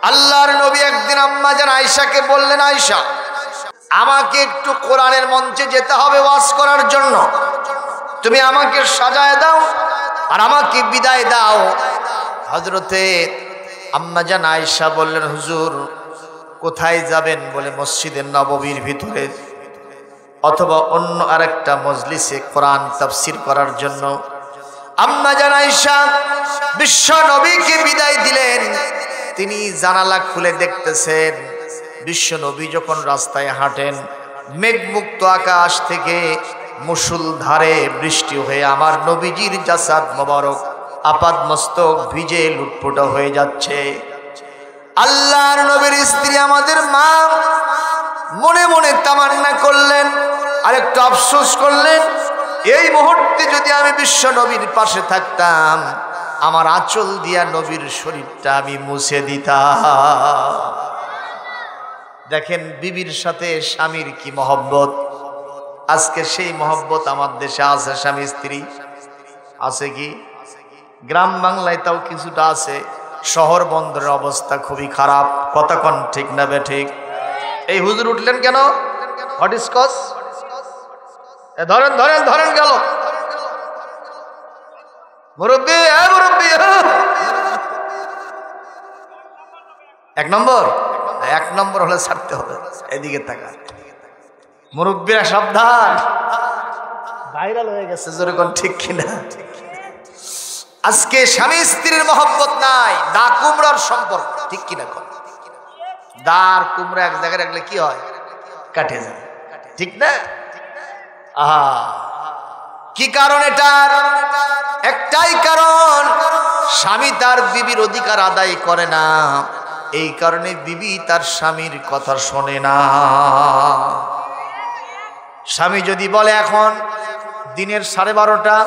আল্লাহর নবী একদিন আম্মা জান আয়েশাকে বললেন, আয়েশা আমাকে একটু কোরআনের মঞ্চে যেতে হবে ওয়াজ করার জন্য, তুমি আমাকে সাজায় দাও আর আমাকে বিদায় দাও। হযরতে আম্মা জান আয়েশা বললেন, হুজুর কোথায় যাবেন? বলে মসজিদের নববীর ভিতরে অথবা অন্য আরেকটা মজলিসে কোরআন তাফসীর করার জন্য। আম্মা জান আয়েশা বিশ্ব নবীকে বিদায় দিলেন। তিনি জানালা খুলে দেখতেছেন বিশ্ব নবী যখন রাস্তায় হাঁটেন, মেঘমুক্ত আকাশ থেকে মুষলধারে বৃষ্টি হয়ে আমার নবীজির জাসাদ মোবারক আপাদ মস্তক ভিজে লুটপুট হয়ে যাচ্ছে। আল্লাহর নবীর স্ত্রী আমাদের মা মনে মনে তামান্না করলেন আর একটু আফসোস করলেন, এই মুহূর্তে যদি আমি বিশ্ব নবীর পাশে থাকতাম, আমার আঁচল দিয়া নবীর শরীরটা আমি মুছে দিতাম। দেখেন বিবির সাথে স্বামীর কি মহব্বত। আজকে সেই মহব্বত আমার দেশে আছে। স্বামী স্ত্রী আছে কি? গ্রাম বাংলায় তাও কিছুটা আছে, শহর বন্দরের অবস্থা খুবই খারাপ। কতক্ষণ ঠিক না বে ঠিক? এই হুজুর উঠলেন কেন? What is cause? ধরেন ধরেন ধরেন গেল মুরব্বী, মুরব্বী এক নম্বর হলে ছাড়তে হবে। এদিকে তাকা, মুরব্বীরা সাবধান, ভাইরাল হয়ে গেছে। যেরকম ঠিক কিনা? আজকে স্বামী স্ত্রীর মহব্বত নাই, দা কুমড়ার সম্পর্ক। ঠিক কিনা? দার কুমড়া এক জায়গায় রাখলে কি হয়? কাটে যায়। ঠিক না? কি কারণ? এটার একটাই কারণ, স্বামী তার বিবির অধিকার আদায় করে না। এই কারণে বিবি তার স্বামীর কথা শোনে না। স্বামী যদি বলে এখন দিনের 12:30,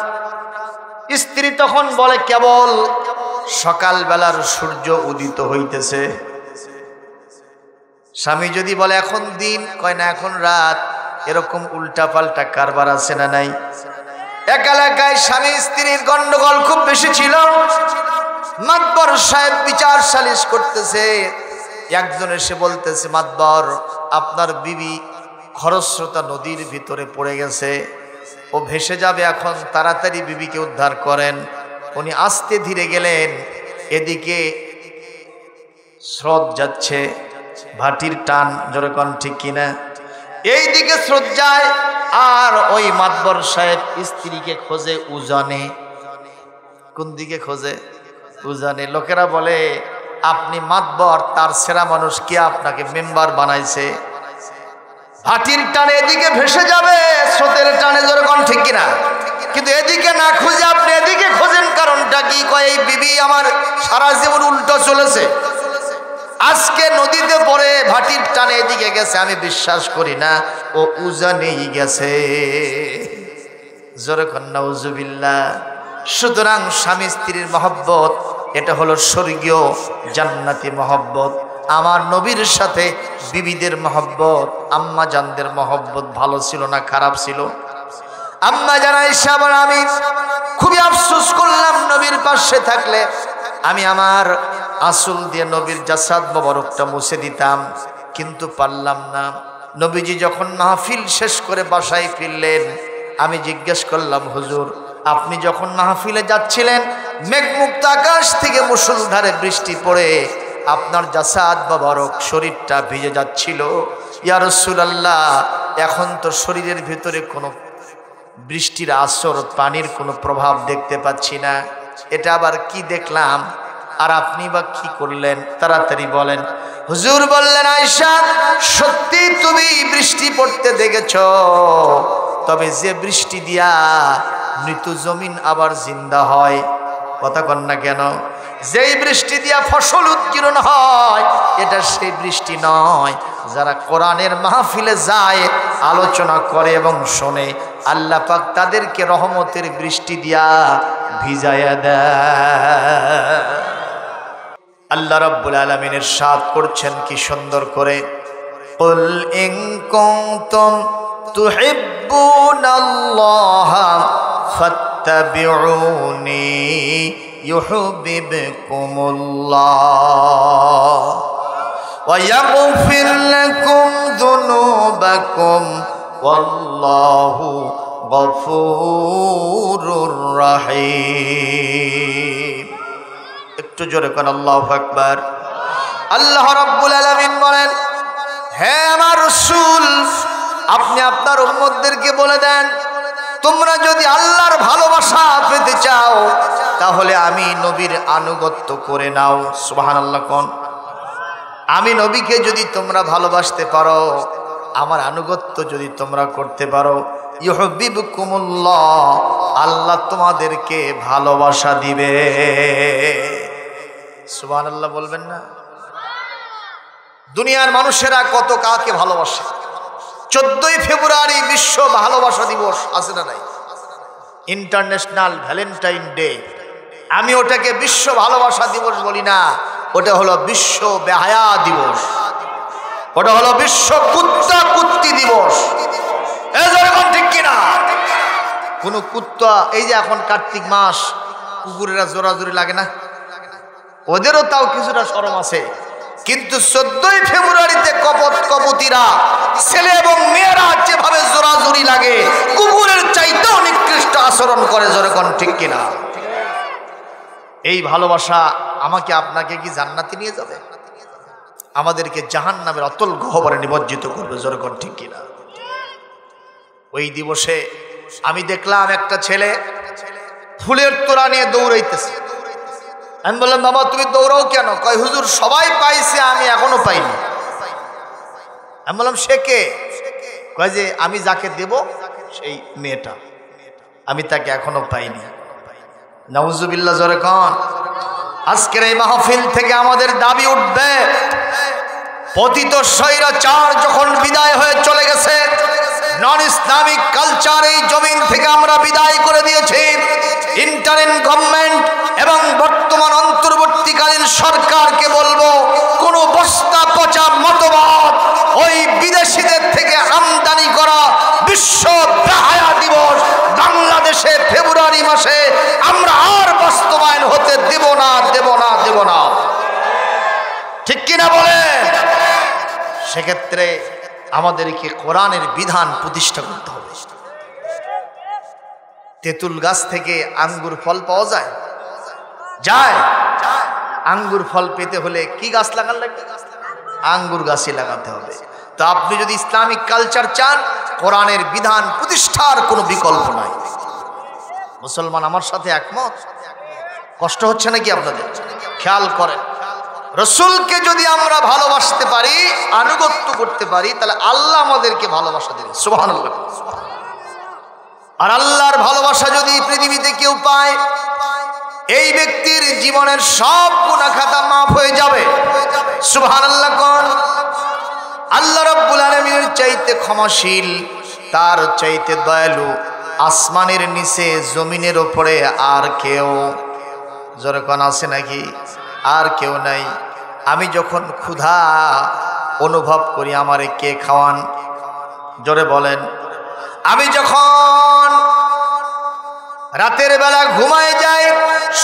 স্ত্রী তখন বলে কেবল সকালবেলার সূর্য উদিত হইতেছে। স্বামী যদি বলে এখন দিন, কয় না এখন রাত। এরকম উল্টা পাল্টা কারবার আছে না নাই? এক এলাকায় স্বামী স্ত্রীর গন্ডগোল খুব বেশি ছিল। মাতবর সাহেব বিচার সালিশ করতেছে। একজন এসে বলতেছে, মাতবর আপনার বিবি খরস্রোতা নদীর ভিতরে পড়ে গেছে, ও ভেসে যাবে, এখন তাড়াতাড়ি বিবিকে উদ্ধার করেন। উনি আস্তে ধীরে গেলেন, এদিকে স্রোত যাচ্ছে, ভাটির টান। যেরকম ঠিক কিনা? এই দিকে স্রোত যায় আর ওই মাতবর সাহেব স্ত্রীকে খোঁজে উজানে। কোন দিকে খোঁজে? উজানে। লোকেরা বলে আপনি মাতবর, তার সেরা মানুষ, কে আপনাকে মেম্বার বানাইছে? ভাটির টানে এদিকে ভেসে যাবে, স্রোতের টানে। যেরকম ঠিক কিনা? কিন্তু এদিকে না খুঁজে আপনি এদিকে খোঁজেন, কারণটা কি? কয় এই বিবি আমার সারা জীবন উল্টো চলেছে, আজকে নদীতে পড়ে ভাটির টানে এদিকে গেছে, আমি বিশ্বাস করি না ও উজানেই গেছে। জোরে কন নাউজুবিল্লাহ। সুতরাং স্বামী স্ত্রীর মহব্বত এটা হলো স্বর্গীয় জান্নাতি মহব্বত। আমার নবীর সাথে বিবিদের মহব্বত, আম্মা জানদের মহব্বত ভালো ছিল না খারাপ ছিল? আম্মা জান আয়েশা বলেন, আমি খুবই আফসোস করলাম নবীর পাশে থাকলে আমি আমার আসল দিয়ে নবীর জাসাদ মোবারকটা মুছে দিতাম, কিন্তু পারলাম না। নবীজি যখন মাহফিল শেষ করে বাসায় ফিরলেন, আমি জিজ্ঞেস করলাম, হুজুর আপনি যখন মাহফিলে যাচ্ছিলেন, মেঘমুক্ত আকাশ থেকে মুষলধারে বৃষ্টি পড়ে আপনার জাসাদ মোবারক শরীরটা ভিজে যাচ্ছিল, ইয়া রাসূলুল্লাহ এখন তো শরীরের ভিতরে কোনো বৃষ্টির আসর, পানির কোনো প্রভাব দেখতে পাচ্ছি না, এটা আবার কি দেখলাম? আর আপনি বা কি করলেন? তাড়াতাড়ি বলেন। হুজুর বললেন, আয়েশা সত্যি তুমি বৃষ্টি পড়তে দেখেছ, তবে যে বৃষ্টি দিয়া মৃত জমিন আবার জিন্দা হয়। কথা কন না কেন? যেই বৃষ্টি দিয়া ফসল উৎকিরণ হয়, এটা সেই বৃষ্টি নয়। যারা কোরআনের মাহফিলে যায়, আলোচনা করে এবং শোনে, আল্লাহ পাক তাদেরকে রহমতের বৃষ্টি দিয়া ভিজায়া দেয়। আল্লাহ রাব্বুল আলামিন ইরশাদ করছেন কি সুন্দর করে, কুল ইন কুনতুম তুহিব্বুনাল্লাহা ফাত্তাবিউনি ইউহিব্বুকুমুল্লাহ। ويغفر لكم ذنوبكم والله غفور رحيم একটু জোরে কোন আল্লাহু আকবার। আল্লাহ রাব্বুল আলামিন বলেন, হে আমার রাসূল, আপনি আপনার উম্মতদেরকে বলে দেন, তোমরা যদি আল্লাহর ভালোবাসা পেতে চাও তাহলে আমি নবীর আনুগত্য করে নাও। সুবহানাল্লাহ কোন। আমি নবীকে যদি তোমরা ভালোবাসতে পারো, আমার আনুগত্য যদি তোমরা করতে পারো, ইউহিব্বুকুমুল্লাহ, আল্লাহ তোমাদেরকে ভালোবাসা দিবে। সুবহানাল্লাহ বলবেন না? দুনিয়ার মানুষেরা কত কাকে ভালোবাসে। 14ই ফেব্রুয়ারি বিশ্ব ভালোবাসা দিবস আছে না নাই? International Valentine day. আমি ওটাকে বিশ্ব ভালোবাসা দিবস বলি না, ওটা হলো বিশ্ব বেহায়া দিবস, ওটা হলো বিশ্ব কুত্তা কুত্তি দিবস। এরকম ঠিক কিনা? কোন কুত্তা, এই যে এখন কার্তিক মাস, কুকুরেরা জোরাজোরি লাগে না? ওদেরও তাও কিছুটা শরম আছে, কিন্তু 14ই ফেব্রুয়ারিতে কপট কপতিরা, ছেলে এবং মেয়েরা যেভাবে জোরাজোরি লাগে, কুকুরের চাইতেও নিকৃষ্ট আচরণ করে। যেরকম ঠিক কিনা? এই ভালোবাসা আমাকে আপনাকে কি জান্নাতে নিয়ে যাবে? আমাদেরকে জাহান্নামের অতল গহ্বরে নিমজ্জিত করবে। যেরকম ঠিক কিনা? ওই দিবসে আমি দেখলাম একটা ছেলে ফুলের তোড়া নিয়ে দৌড়াইতেছে। আমি বললাম, বাবা তুমি দৌড়াও কেন? কয়, হুজুর সবাই পাইছে, আমি এখনো পাইনি। আমি বললাম, সে কে? কয় যে আমি যাকে দেব সেই মেয়েটা, আমি তাকে এখনো পাইনি। নাউজুবিল্লাহ জোরে কোন। আজকের এই মাহফিল থেকে আমাদের দাবি উঠবে, পতিত স্বৈরাচার যখন বিদায় হয়ে চলে গেছে, নন ইসলামিক কালচার এই জমিন থেকে আমরা বিদায় করে দিয়েছি। ইন্টারিম গভর্নমেন্ট এবং বর্তমান অন্তর্বর্তীকালীন সরকারকে বলবো, কোন বস্তা পচা মতবাদ ওই বিদেশিদের থেকে আমদানি করা বিশ্ব বেহায়া দিবস বাংলাদেশে ফেব্রুয়ারি মাসে আমরা আর বাস্তবায়ন হতে দেব না, দেব না, দেব না। ঠিক কিনা বলেন? সেক্ষেত্রে আমাদেরকে কোরআনের বিধান প্রতিষ্ঠা করতে হবে। তেঁতুল গাছ থেকে আঙ্গুর ফল পাওয়া যায়? যায়। আঙ্গুর ফল পেতে হলে কি গাছ লাগান লাগবে? আঙ্গুর গাছই লাগাতে হবে। তো আপনি যদি ইসলামিক কালচার চান, কোরআনের বিধান প্রতিষ্ঠার কোনো বিকল্প নাই। মুসলমান আমার সাথে একমত? কষ্ট হচ্ছে নাকি আপনাদের? খেয়াল করেন, রসুলকে যদি আমরা ভালোবাসতে পারি, আনুগত্য করতে পারি, তাহলে আল্লাহ আমাদেরকে ভালোবাসা দেবে। সুবহানাল্লাহ। আর আল্লাহর ভালোবাসা যদি পৃথিবীতে কেউ পায়, এই ব্যক্তির জীবনের সব গুনাহ খাতা মাফ হয়ে যাবে। সুবহানাল্লাহ কোন। আল্লাহ রাব্বুল আলামিনের চাইতে ক্ষমাশীল, তার চাইতে দয়ালু আসমানের নিচে জমিনের উপরে আর কেউ, জোরে কোন, আছে নাকি? আর কেউ নাই। আমি যখন ক্ষুধা অনুভব করি, আমারে কে খাওয়ান? জোরে বলেন। আমি যখন রাতের বেলা ঘুমায় যাই,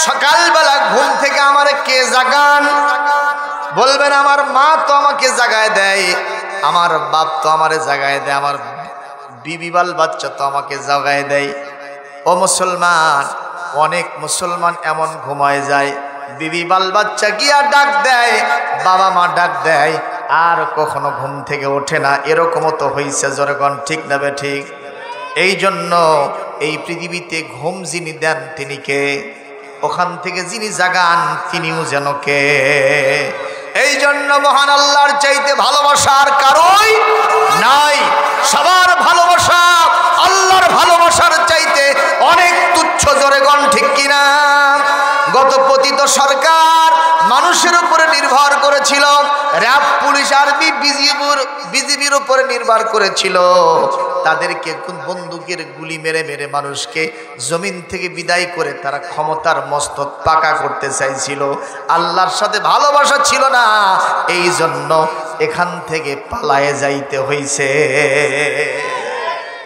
সকালবেলা ঘুম থেকে আমারে কে জাগান? বলবেন, আমার মা তো আমাকে জাগায় দেয়, আমার বাপ তো আমারে জাগায় দেয়, আমার বিবি বাল বাচ্চা তো আমাকে জাগায় দেয়। ও মুসলমান, অনেক মুসলমান এমন ঘুমায় যায়, বিবি বাল বাচ্চা গিয়া ডাক দেয়, বাবা মা ডাক দেয়, আর কখনো ঘুম থেকে ওঠে না। এরকমও তো হয়েছে। যখন ঠিক না বে ঠিক? এই জন্য এই পৃথিবীতে ঘুম যিনি দেন তিনি কে? ওখান থেকে যিনি জাগান তিনিও যেন কে? এই জন্য মহান আল্লাহর চাইতে ভালোবাসার কারোই নাই। সবার ভালোবাসা আল্লাহর ভালোবাসার চাইতে অনেক তুচ্ছ। জোরে গণ ঠিক কিনা? গত পতিত সরকার মানুষের উপরে নির্ভর করেছিল, র্যাব, পুলিশ, আর্মি, বিজিবির উপরে নির্ভর করেছিল। তাদেরকে বন্দুকের গুলি মেরে মেরে মানুষকে জমিন থেকে বিদায় করে তারা ক্ষমতার মস্তক পাকা করতে চাইছিল। আল্লাহর সাথে ভালোবাসা ছিল না, এই জন্য এখান থেকে পালায়ে যাইতে হইছে।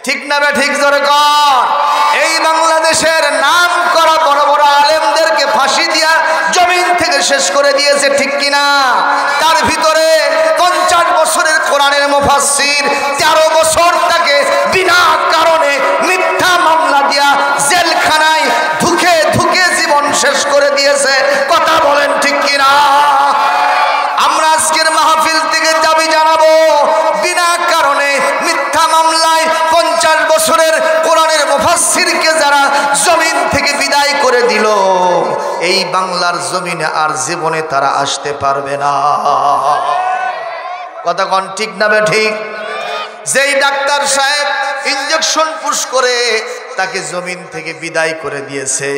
ঠিক না বে ঠিক? জোরে কর। এই বাংলাদেশের নাম করা বড় বড় আলেমদেরকে ফাঁসি দিয়া জমিন থেকে শেষ করে দিয়েছে। ঠিক কিনা? তার ভিতরে এই বাংলার জমিনে আর জীবনে তারা আসতে পারবে না। কথা কোন ঠিক না বে ঠিক? যেই ডাক্তার সাহেব ইঞ্জেকশন পুশ করে তাকে জমিন থেকে বিদায় করে দিয়েছে,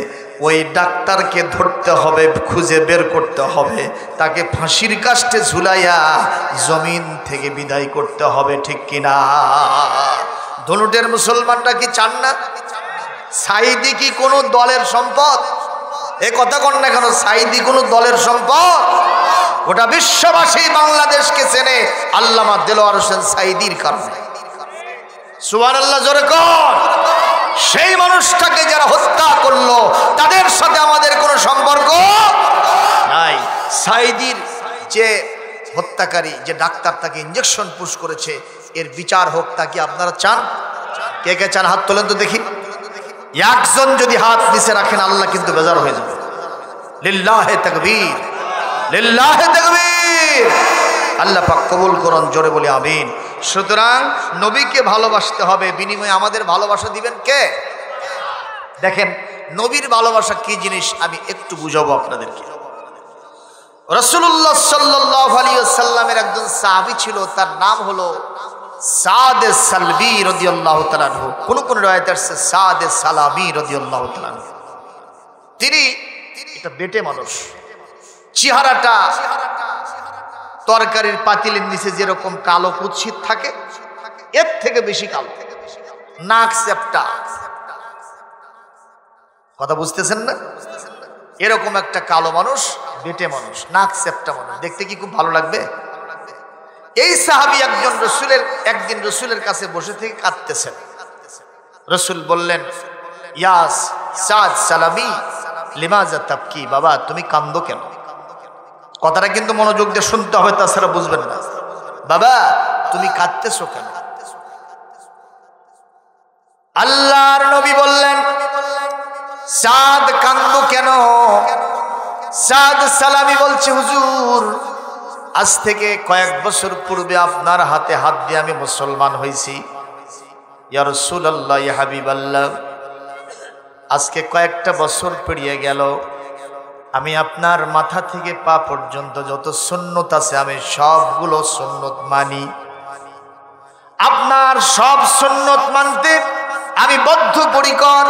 ওই ডাক্তারকে ধরতে হবে, খুঁজে বের করতে হবে, তাকে ফাঁসির কাস্টে ঝুলাইয়া জমিন থেকে বিদায় করতে হবে, ঠিক কিনা? ধনুটের মুসলমানরা কি চান না? সাইদি কি কোনো দলের সম্পদ? এ কথা কন না কেন? সাইদি কোনো দলের সম্পদ? গোটা বিশ্ববাসী বাংলাদেশকে চেনে আল্লামা দেলোয়ার হোসেন সাইদির কারণে। সুবহানাল্লাহ জোরে কর। সেই মানুষটাকে যারা হত্যা করলো তাদের সাথে আমাদের কোনো সম্পর্ক নাই। সাইদির যে হত্যাকারী, যে ডাক্তার তাকে ইঞ্জেকশন পুশ করেছে, এর বিচার হোক, তা কি আপনারা চান? কে কে চান? হাত তোলেন তো দেখি। একজন যদি হাত নিচে রাখেন আল্লাহ কিন্তু বেজার হয়ে যাবে। লিল্লাহে তাকবীর, লিল্লাহে তাকবীর। আল্লাহ পাক কবুল করুন, জোরে বলি আমিন। সুতরাং নবীকে ভালোবাসতে হবে, বিনিময়ে আমাদের ভালোবাসা দিবেন কে? দেখেন নবীর ভালোবাসা কি জিনিস আমি একটু বুঝাবো আপনাদেরকে। রাসূলুল্লাহ সাল্লাল্লাহু আলাইহি ওয়াসাল্লামের একজন সাহাবী ছিল, তার নাম হলো সাদ সালবি রাদিয়াল্লাহু তাআলা আনহু। কোন কোন riwayat আছে সাদ সালামি রাদিয়াল্লাহু তাআলা আনহু। তিনি একটা বেটে মানুষ, চেহারাটা তরকারির পাতিলের নিচে যেরকম কালো কুৎসিত থাকে এর থেকে বেশি কালো, নাক চ্যাপ্টা। কথা বুঝতেছেন না? এরকম একটা কালো মানুষ, বেটে মানুষ, নাক চ্যাপ্টা মানুষ, দেখতে কি খুব ভালো লাগবে? এই সাহাবী একদিন রসুলের কাছে বসে থেকে কাঁদতেছেন। রসুল বললেন, ইয়াস সাদ সালামি লিমাজা তাবকি, বাবা তুমি কান্দো কেন? কথাটা কিন্তু মনোযোগ দিয়ে শুনতে হবে, তাছাড়া বুঝবেন না। বাবা তুমি কাঁদতেছো কেন? আল্লাহর নবী বললেন, সাদ কান্দো কেন? সাদ সালামি বলছে, হুজুর আজ থেকে কয়েক বছর পূর্বে আপনার হাতে হাত দিয়ে আমি মুসলমান হয়েছি। ইয়া রাসূলুল্লাহ, ইয়া হাবিবাল্লাহ, আজকে কয়েকটা বছর পেরিয়ে গেল, আমি আপনার মাথা থেকে পা পর্যন্ত যত সুন্নত আছে আমি সবগুলো সুন্নত মানি। আপনার সব সুন্নত মানতে আমি বদ্ধপরিকর,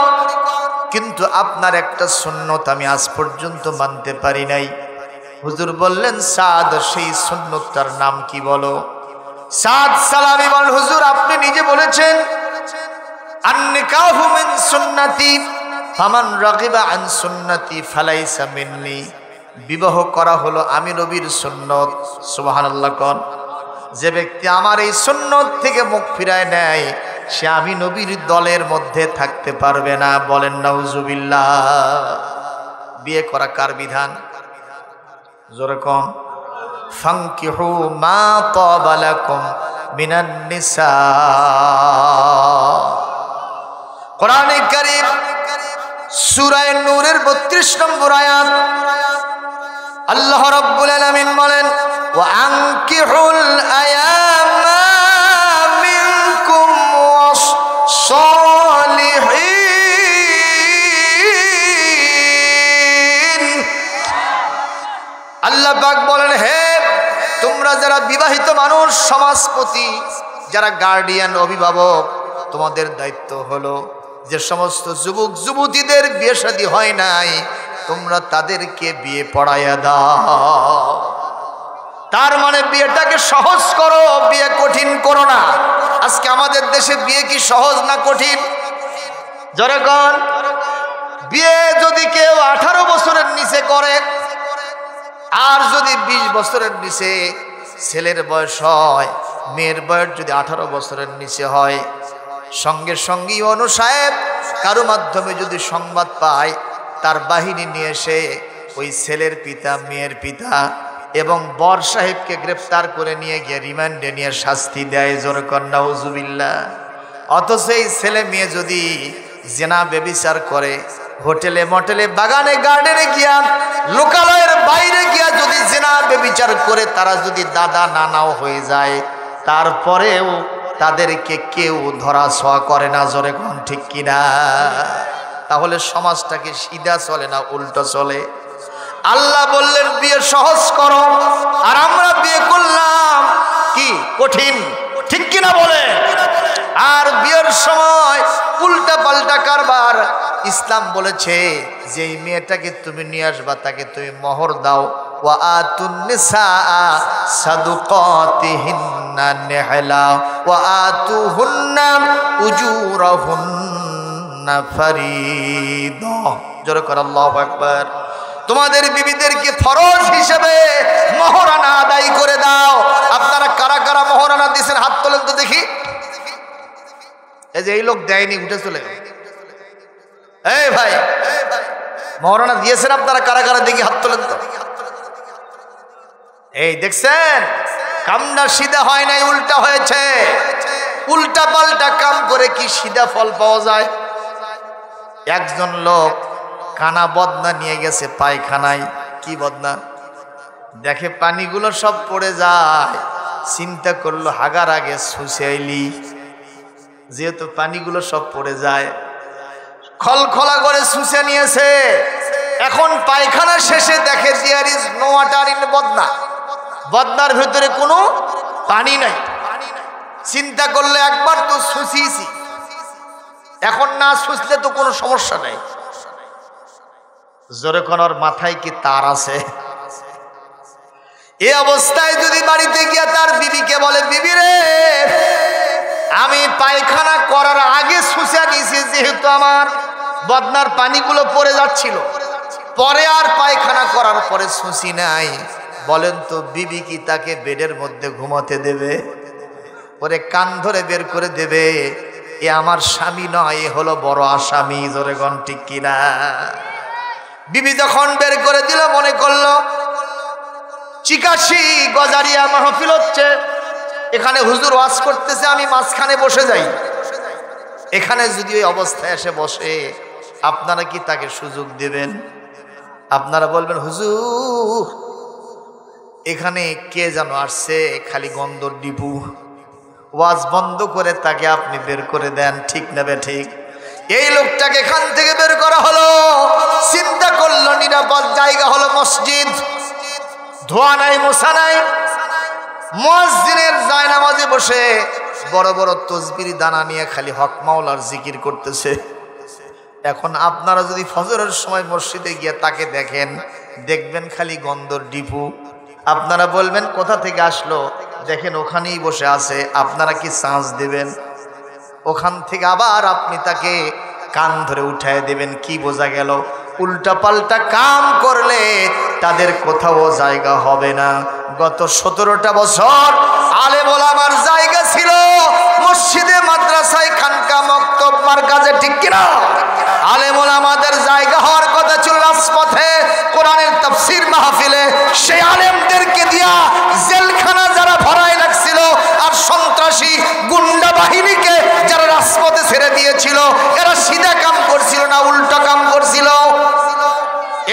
কিন্তু আপনার একটা সুন্নত আমি আজ পর্যন্ত মানতে পারি নাই। হুজুর বললেন, সাদ সেই সুন্নতটার নাম কি বলো? সাদ সালামি বল, হুজুর আপনি নিজে বলেছেন, আন-নিকাহু মিন সুন্নতি ফামান রাগিবা আন সুন্নতি ফালাইসা মিন্নি। বিবাহ করা হলো আমি নবীর সুন্নত। সুবহানাল্লাহ কোন। যে ব্যক্তি আমার এই সুন্নত থেকে মুখ ফিরায় নেয় সে আমি নবীর দলের মধ্যে থাকতে পারবে না। বলেন নাউজুবিল্লাহ। বিয়ে করা কার বিধান? জোরে কোন। ফানকিহু মা তাবা লাকুম মিনান নিসা। কোরআনে কারীম সূরা নূরের 32 নম্বর আয়াত আল্লাহ রাব্বুল আলামিন বলেন, ওয়া আনকিহুল আয়ামা মিনকুম ওয়াস-সালিহিন। আল্লাহ পাক বলেন, হে তোমরা যারা বিবাহিত মানুষ, সমাজপতি, যারা গার্ডিয়ান, অভিভাবক, তোমাদের দায়িত্ব হলো যে সমস্ত যুবক যুবতীদের বিয়ে শাদী হয় নাই তোমরা তাদেরকে বিয়ে পড়াইয়া দাও। তার মানে বিয়েটাকে সহজ করো, বিয়ে কঠিন করো না। আজকে আমাদের দেশে বিয়ে কি সহজ না কঠিন? জনগণ, বিয়ে যদি কেউ 18 বছরের নিচে করে আর যদি 20 বছরের নিচে ছেলের বয়স হয়, মেয়ের বয়স যদি 18 বছরের নিচে হয়, সঙ্গে সঙ্গে ইউনূস সাহেব কারো মাধ্যমে যদি সংবাদ পায়, তার বাহিনী নিয়ে এসে ওই ছেলের পিতা, মেয়ের পিতা এবং বর সাহেবকে গ্রেফতার করে নিয়ে গিয়ে রিমান্ডে নিয়ে শাস্তি দেয়। জোরে কর নাউজুবিল্লাহ। অথচ এই ছেলে মেয়ে যদি জেনা ব্যভিচার করে, হোটেলে মটেলে বাগানে গার্ডেনে গিয়া, লোকালয়ের বাইরে গিয়া যদি জেনা ব্যভিচার করে তারা যদি দাদা নানাও হয়ে যায়, তারপরেও তাদেরকে কেউ ধরা ছোঁয়া করে না। জোরে কোন ঠিক কিনা? তাহলে সমাজটাকে সিধা চলে না উল্টো চলে? আল্লাহ বললেন বিয়ে সহজ করো, আর আমরা বিয়ে করলাম কি কঠিন, ঠিক কিনা বলে? আর বিয়ের সময় উল্টা পাল্টা কারবার। ইসলাম বলেছে যে এই মেয়েটাকে তুমি নিয়ে আসবা তাকে তুমি মোহর দাও। ওয়া আতুন নিসা সাদুকাতিহিন্না নিহলা ওয়া আতুহুন্না উজুরাহুন্না ফারিদা। জোরে করে আল্লাহু আকবার। তোমাদের বিবিদেরকে ফরজ হিসেবে মোহরানা আদায় করে দাও। আপনারা কারা কারা মোহরানা দিয়েছেন হাত তোলেন তো দেখি। এই যে এই লোক দেয়নি, উঠে চলে গেল। এই ভাই, মোহরানা দিয়েছেন আপনারা কারা কারা দেখি হাত তোলেন তো। এই দেখছেন কামটা সিধা হয় নাই, উল্টা হয়েছে। উল্টা পাল্টা কাম করে কি সিধা ফল পাওয়া যায়? একজন লোক কানা বদনা নিয়ে গেছে পায়খানায়। কি বদনা? দেখে পানিগুলো সব পড়ে যায়, চিন্তা করলো হাগার আগে শুষাইলি, যেহেতু পানিগুলো সব পড়ে যায়। খলখলা করে শুষে নিয়েছে। এখন পায়খানা শেষে দেখে there is no water in বদনা, বদনার ভেতরে কোনো পানি নাই। চিন্তা করলে একবার তো শুষিয়েছি, এখন না শুষলে তো কোনো সমস্যা নেই। জোরে কোনোর মাথায় কি তার আছে? এই অবস্থায় যদি বাড়িতে গিয়ে তার বিবিকে বলে, বিবি রে আমি পায়খানা করার আগে শুষে নিয়েছি, যেহেতু আমার বদনার পানিগুলো পড়ে যাচ্ছিল, পরে আর পায়খানা করার পরে শুষি নাই, বলেন তো বিবি কি তাকে বেডের মধ্যে ঘুমাতে দেবে? ওরে কান ধরে বের করে দেবে, এ আমার স্বামী নয়, এ হলো বড় আসামি। জোরে গণ ঠিক কিনা? বিবি যখন বের করে দিল, মনে করলো চিকাশি গজারিয়া মাহফিল হচ্ছে, এখানে হুজুর ওয়াজ করতেছে, আমি মাঝখানে বসে যাই। এখানে যদি ওই অবস্থায় এসে বসে, আপনারা কি তাকে সুযোগ দেবেন? আপনারা বলবেন হুজুর এখানে কে যেন আসছে, খালি গন্ধর ডিপু, ওয়াজ বন্ধ করে তাকে আপনি বের করে দেন, ঠিক না বে ঠিক? এই লোকটাকে এখান থেকে বের করা হলো। চিন্তা করলো নিরাপদ জায়গা হলো মসজিদ, ধোয়া নাই মোছা নাই। মুয়াজ্জিনের জায়নামাজে বসে বড় বড় তসবির দানা নিয়ে খালি হক মাওলার জিকির করতেছে। এখন আপনারা যদি ফজরের সময় মসজিদে গিয়ে তাকে দেখেন, দেখবেন খালি গন্ধর ডিপু। আপনারা বলবেন কোথা থেকে আসলো? দেখেন ওখানেই বসে আছে, আপনারা কি চান্স দেবেন? ওখান থেকে আবার আপনি তাকে কান ধরে উঠায় দেবেন। কি বোঝা গেল? উল্টা পাল্টা কাম করলে তাদের কোথাও জায়গা হবে না। গত 17টা বছর আলেম ওলামার জায়গা ছিল মসজিদে, মাদ্রাসায়, খানকা, মক্তব, মারকাজে, ঠিক কিনা? আলেম ওলামাদের জায়গা হওয়ার কথা ছিল রাজপথে, কোরআনের তাফসীর মাহফিলে। সেই আলেমদেরকে দিয়া জেলখানা যারা ভরায় রাখছিল, আর সন্ত্রাসী গুন্ডা বাহিনীকে যারা রাজপথে ছেড়ে দিয়েছিল, এরা সিধা কাম করছিল না উল্টা কাম করছিল।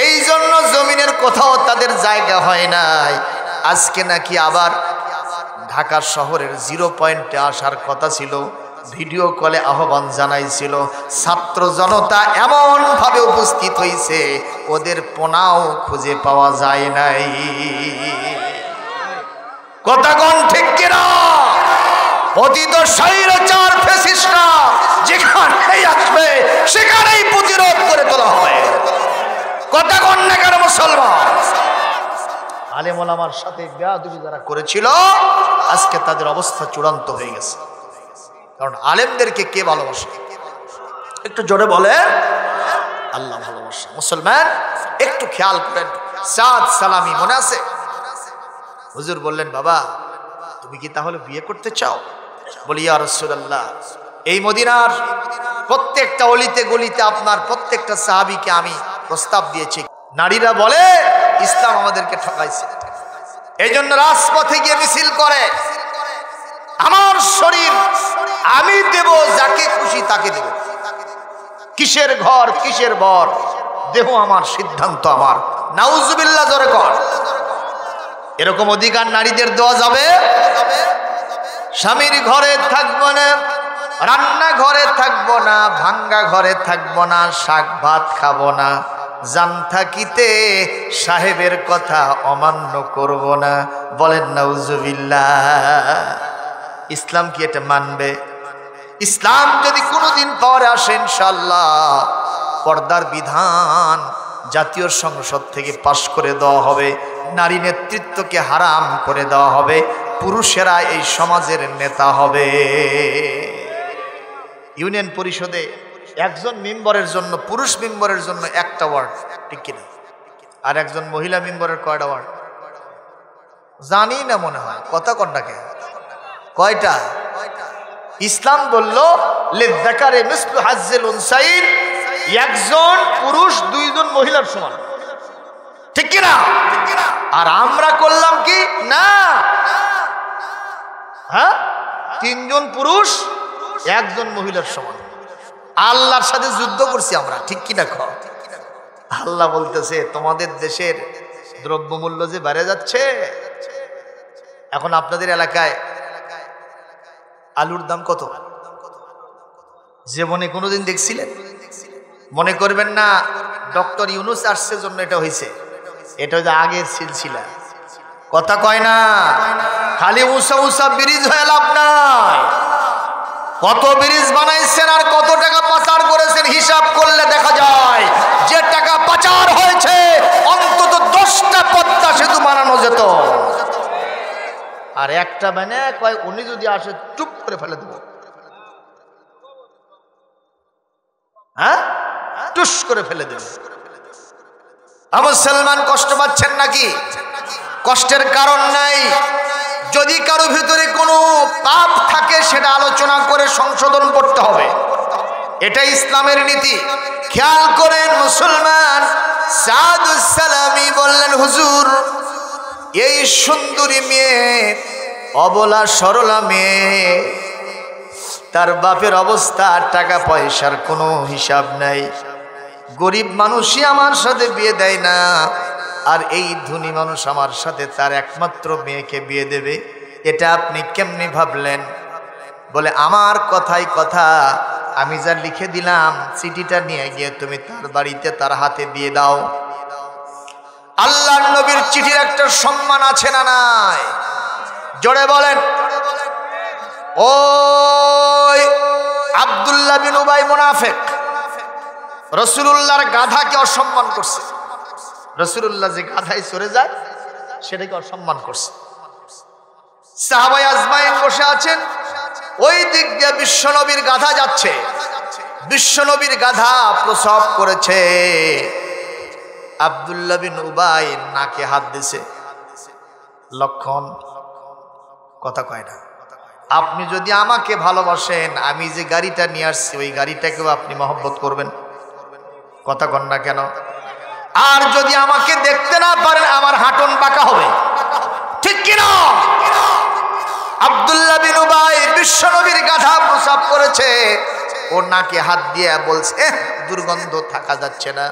এই জন্য জমিনের কোথাও তাদের জায়গা হয় নাই। আজকে নাকি আবার ঢাকা শহরের 0 পয়েন্টে আসার কথা ছিল, ভিডিও কলে আহ্বান জানাইছিল। ছাত্র জনতা এমন ভাবে উপস্থিত হয়েছে, ওদের পোনাও খুঁজে পাওয়া যায় নাই। কথা কোন ঠিক কিনা? অতীত স্বৈরাচার ফ্যাসিস্টরা যেখানেই আসবে সেখানেই প্রতিরোধ করে তোলা হবে। কথা কোন না কেন মুসলমান? আলেম ওলামার সাথে বেয়াদবি যারা করেছিল, আজকে তাদের অবস্থা চূড়ান্ত হয়ে গেছে। কারণ আলেমদেরকে কে ভালোবাসে? একটু জোরে বলেন। আল্লাহ ভালোবাসে। মুসলমান একটু খেয়াল করেন, সাদ সালামি মনে আছে? হুজুর বললেন, বাবা তুমি কি তাহলে বিয়ে করতে চাও? বলি, ইয়া রাসূলুল্লাহ, এই মদিনার প্রত্যেকটা অলিতে গলিতে আপনার প্রত্যেকটা সাহাবীকে আমি প্রস্তাব দিয়েছি। নারীরা বলে ইসলাম আমাদেরকে ঠকাইছে, এই জন্য রাজপথে গিয়ে মিছিল করে, আমার শরীর আমি দেব, যাকে খুশি তাকে দেব, কিসের ঘর কিসের বর, দেহ আমার, সিদ্ধান্ত আমার। নাউজুবিল্লাহ জোরে কর। এরকম অধিকার নারীদের দেওয়া যাবে? স্বামীর ঘরে থাকবো না, রান্না ঘরে থাকবো না, ভাঙ্গা ঘরে থাকবো না, শাক ভাত খাবো না, জান থাকিতে সাহেবের কথা অমান্য করব না। বলেন নাউজুবিল্লাহ। ইসলাম কি এটা মানবে? ইসলাম যদি কোনোদিন পরে আসে ইনশাআল্লাহ পর্দার বিধান জাতীয় সংসদ থেকে পাশ করে দেওয়া হবে, নারী নেতৃত্বকে হারাম করে দেওয়া হবে, পুরুষেরা এই সমাজের নেতা হবে। ইউনিয়ন পরিষদে একজন মেম্বারের জন্য, পুরুষ মেম্বারের জন্য একটা ওয়ার্ড, ঠিক কিনা? আর একজন মহিলা মেম্বারের কয়টা ওয়ার্ড জানি না, মনে হয় কথা কন্যাকে কয়টা? ইসলাম বলল লিযাকারি মিসলু হাজ্জিল উনসাইন, একজন পুরুষ দুইজন মহিলার সমান, ঠিক কিনা? আর আমরা করলাম কি না, হ্যাঁ, তিনজন পুরুষ একজন মহিলার সমান। আল্লাহর সাথে যুদ্ধ করছি আমরা, ঠিক কিনা? আল্লাহ বলতেছে তোমাদের দেশের দ্রব্যমূল্য যে বেড়ে যাচ্ছে, এখন আপনাদের এলাকায় আলুর দাম কত জীবনে কোনোদিন দেখছিলেন? মনে করবেন না ডক্টর ইউনুস আসছে জন্য এটা হয়েছে, এটা হচ্ছে আগের সিলসিলা। কথা কয় না, খালি উঁচা উঁচা ব্রিজ হয়ে লাভ নাই। কত ব্রিজ বানাইছেন আর কত টাকা পাচার করেছেন হিসাব করলে দেখা যায় যে টাকা পাচার হয়েছে অন্তত 10টা পদ্মা সেতু বানানো যেত। আর একটা মানে কয় উনি যদি আসে চুপ করে ফেলে দেব, হ্যাঁ, টুস করে ফেলে দেব। আমার মুসলমান কষ্ট পাচ্ছেন নাকি? কষ্টের কারণ নাই। যদি কারো ভিতরে কোনো পাপ থাকে সেটা আলোচনা করে সংশোধন করতে হবে, এটা ইসলামের নীতি। খেয়াল করেন মুসলমান, সাদুস সালামি বললেন হুজুর এই সুন্দরী মেয়ে, অবলা সরলা মেয়ে, তার বাপের অবস্থা, টাকা পয়সার কোনো হিসাব নাই, গরিব মানুষই আমার সাথে বিয়ে দেয় না, আর এই ধনী মানুষ আমার সাথে তার একমাত্র মেয়েকে বিয়ে দেবে, এটা আপনি কেমনি ভাবলেন? বলে আমার কথাই কথা, আমি যা লিখে দিলাম চিঠিটা নিয়ে গিয়ে তুমি তার বাড়িতে তার হাতে দিয়ে দাও। আল্লাহর নবীর চিঠির একটা সম্মান আছে না নাই? জোরে বলেন। ওই আব্দুল্লাহ বিন উবাই মুনাফিক রাসূলুল্লাহর গাধাকে অসম্মান করছে। রাসূলুল্লাহ যে গাধায় চড়ে যায় সেটাকে অসম্মান করছে। সাহাবায়ে আজমাইন বসে আছেন, ওই দিক দিয়ে বিশ্বনবীর গাধা যাচ্ছে, বিশ্বনবীর গাধা প্রসব করেছে। আব্দুল্লাহ বিন উবাই নাকে হাত দিছে। লক্ষণ, কথা কয় না। আপনি যদি আমাকে ভালোবাসেন, আমি যে গাড়িটা নিয়ে আসছি ওই গাড়িটাকেও আপনি মহব্বত করবেন, কথা কন না কেন? আর যদি আমাকে দেখতে না পারেন আমার হাঁটন বাঁকা হবে, ঠিক কিনা? আব্দুল্লাহ বিন উবাই বিশ্বনবীর গাধা প্রসব করেছে, ওর নাকে হাত দিয়ে বলছে দুর্গন্ধ থাকা যাচ্ছে না।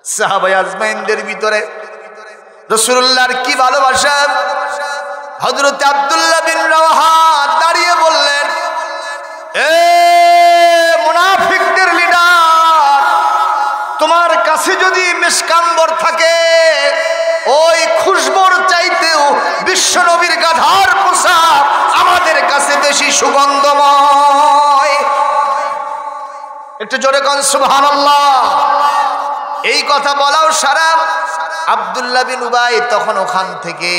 সাহাবায়ে আজমাইনদের ভিতরে রাসূলুল্লাহর কি ভালোবাসা! হযরত আব্দুল্লাহ বিন রাওয়াহা দাঁড়িয়ে বললেন, এ মুনাফিকদের লিডার, তোমার কাছে যদি মিসকাম্বর থাকে ওই খুশবোর চাইতেও বিশ্বনবীর গাধার প্রসাব আমাদের কাছে বেশি সুগন্ধময়। একটু জোরে কোন সুবহানাল্লাহ। এই কথা বলাও সারা। আব্দুল্লাহ বিন উবাই তখন ওখান থেকে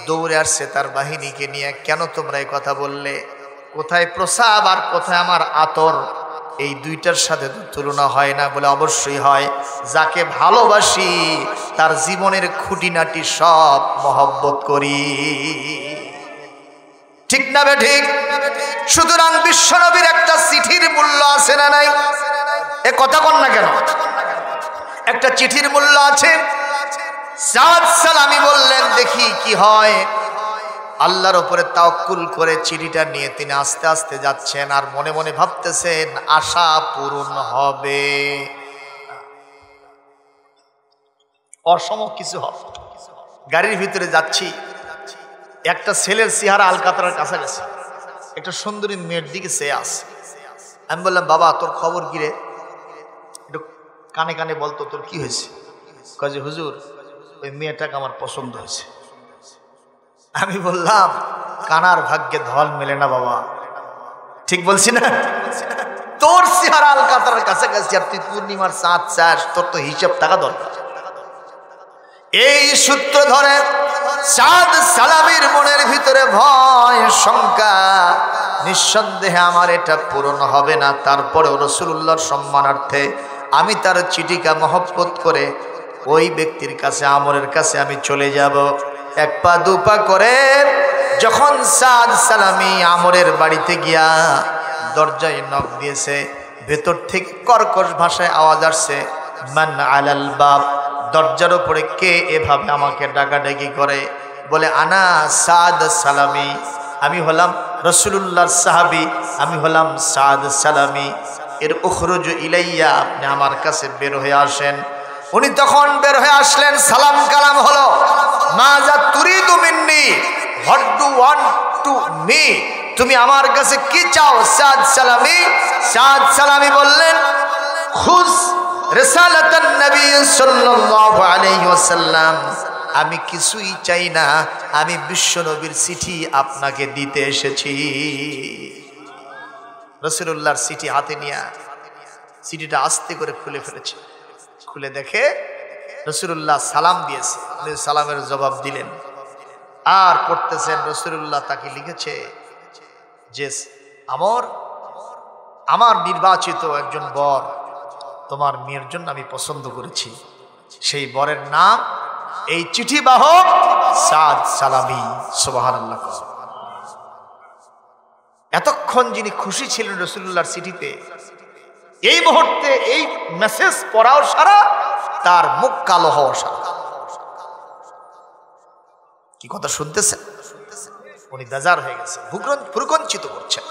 দৌড়ে আসছে তার বাহিনীকে নিয়ে। কেন তোমরা এই কথা বললে? কোথায় প্রসাব আর কোথায় আমার আতর, এই দুইটার সাথে তো তুলনা হয় না। বলে অবশ্যই হয়, যাকে ভালোবাসি তার জীবনের খুঁটিনাটি সব মহব্বত করি, ঠিক না বে ঠিক? সুতরাং বিশ্বনবীর একটা চিঠির মূল্য আছে না নাই? এ কথা কন না কেন? একটা চিঠির মূল্য আছে। সাদ সালামি বললেন দেখি কি হয়। আল্লাহর উপরে তাওয়াক্কুল করে চিঠিটা নিয়ে তিনি আস্তে আস্তে যাচ্ছেন, আর মনে মনে ভাবতেছেন আশা পূরণ হবে, অসম্ভব কিছু হবে। গাড়ির ভিতরে যাচ্ছি, একটা ছেলের চেহারা আলকাতরার কাছাকাছি, একটা সুন্দরী মেয়ের দিকে চেয়ে আসে। আমি বললাম বাবা তোর খবর কি রে? একটু কানে কানে বলতো, তোর কি হয়েছে? কয় যে হুজুর, ওই মেয়েটাকে আমার পছন্দ হয়েছে। আমি বললাম, কানার ভাগ্যে ধল মেলে না বাবা, ঠিক বলছি না? তোর চেহারা আলকাতার কাছাকাছি, আর তুই পূর্ণিমার চাঁদ চাস, তোর তো হিসাব টাকা দরকার। এই সূত্র ধরে সাদ সালামীর মনের ভিতরে ভয় শঙ্কা, নিঃসন্দেহে আমার এটা পূরণ হবে না, তারপরেও রাসূলুল্লাহর সম্মানার্থে আমি তার চিঠিকা মহব্বত করে ওই ব্যক্তির কাছে, আমরের কাছে আমি চলে যাব। এক পা দুপা করে যখন সাদ সালামী আমরের বাড়িতে গিয়া দরজায় নক দিয়েছে, ভেতর থেকে কর্কশ ভাষায় আওয়াজ আসছে, মান আলাল বাব, দরজার উপরে কে এভাবে আমাকে ডাকাডাকি করে? বলে, আনা সাদ সালামী, আমি হলাম রাসূলুল্লাহর সাহাবী, আমি হলাম সাদ সালামী। এর উখরুজ ইলাইয়া, আপনি আমার কাছে বের হয়ে আসেন। উনি তখন বের হয়ে আসলেন, সালাম কালাম হলো, মাজা তুরিদু মিন্নি, what do want to me, তুমি আমার কাছে কি চাও সাদ সালামী? সাদ সালামী বললেন, খুজ রিসালাতান নবী সাল্লাল্লাহু আলাইহি ওয়াসাল্লাম, আমি কিছুই চাই না, আমি বিশ্ব নবীর চিঠি আপনাকে দিতে এসেছি। রাসূলুল্লাহর চিঠি হাতে নিয়ে চিঠিটা আস্তে করে খুলে ফেলেছে। খুলে দেখে রাসূলুল্লাহ সালাম দিয়েছে, উনি সালামের জবাব দিলেন। আর পড়তেছেন, রাসূলুল্লাহ তাকে লিখেছে যে আমার নির্বাচিত একজন বর তোমার মেয়ের জন্য আমি পছন্দ করেছি, সেই বরের নাম এই চিঠি বাহক সাদ সালামী। সুবহানাল্লাহ। এতক্ষণ যিনি খুশি ছিলেন রাসূলুল্লাহর চিঠিতে, এই মুহূর্তে এই মেসেজ পড়াও সারা, তার মুখ কালো হওয়া সারা। কি কথা শুনতেছেন? উনি বেজার হয়ে গেছে, ভ্রুকুঞ্চিত করছেন।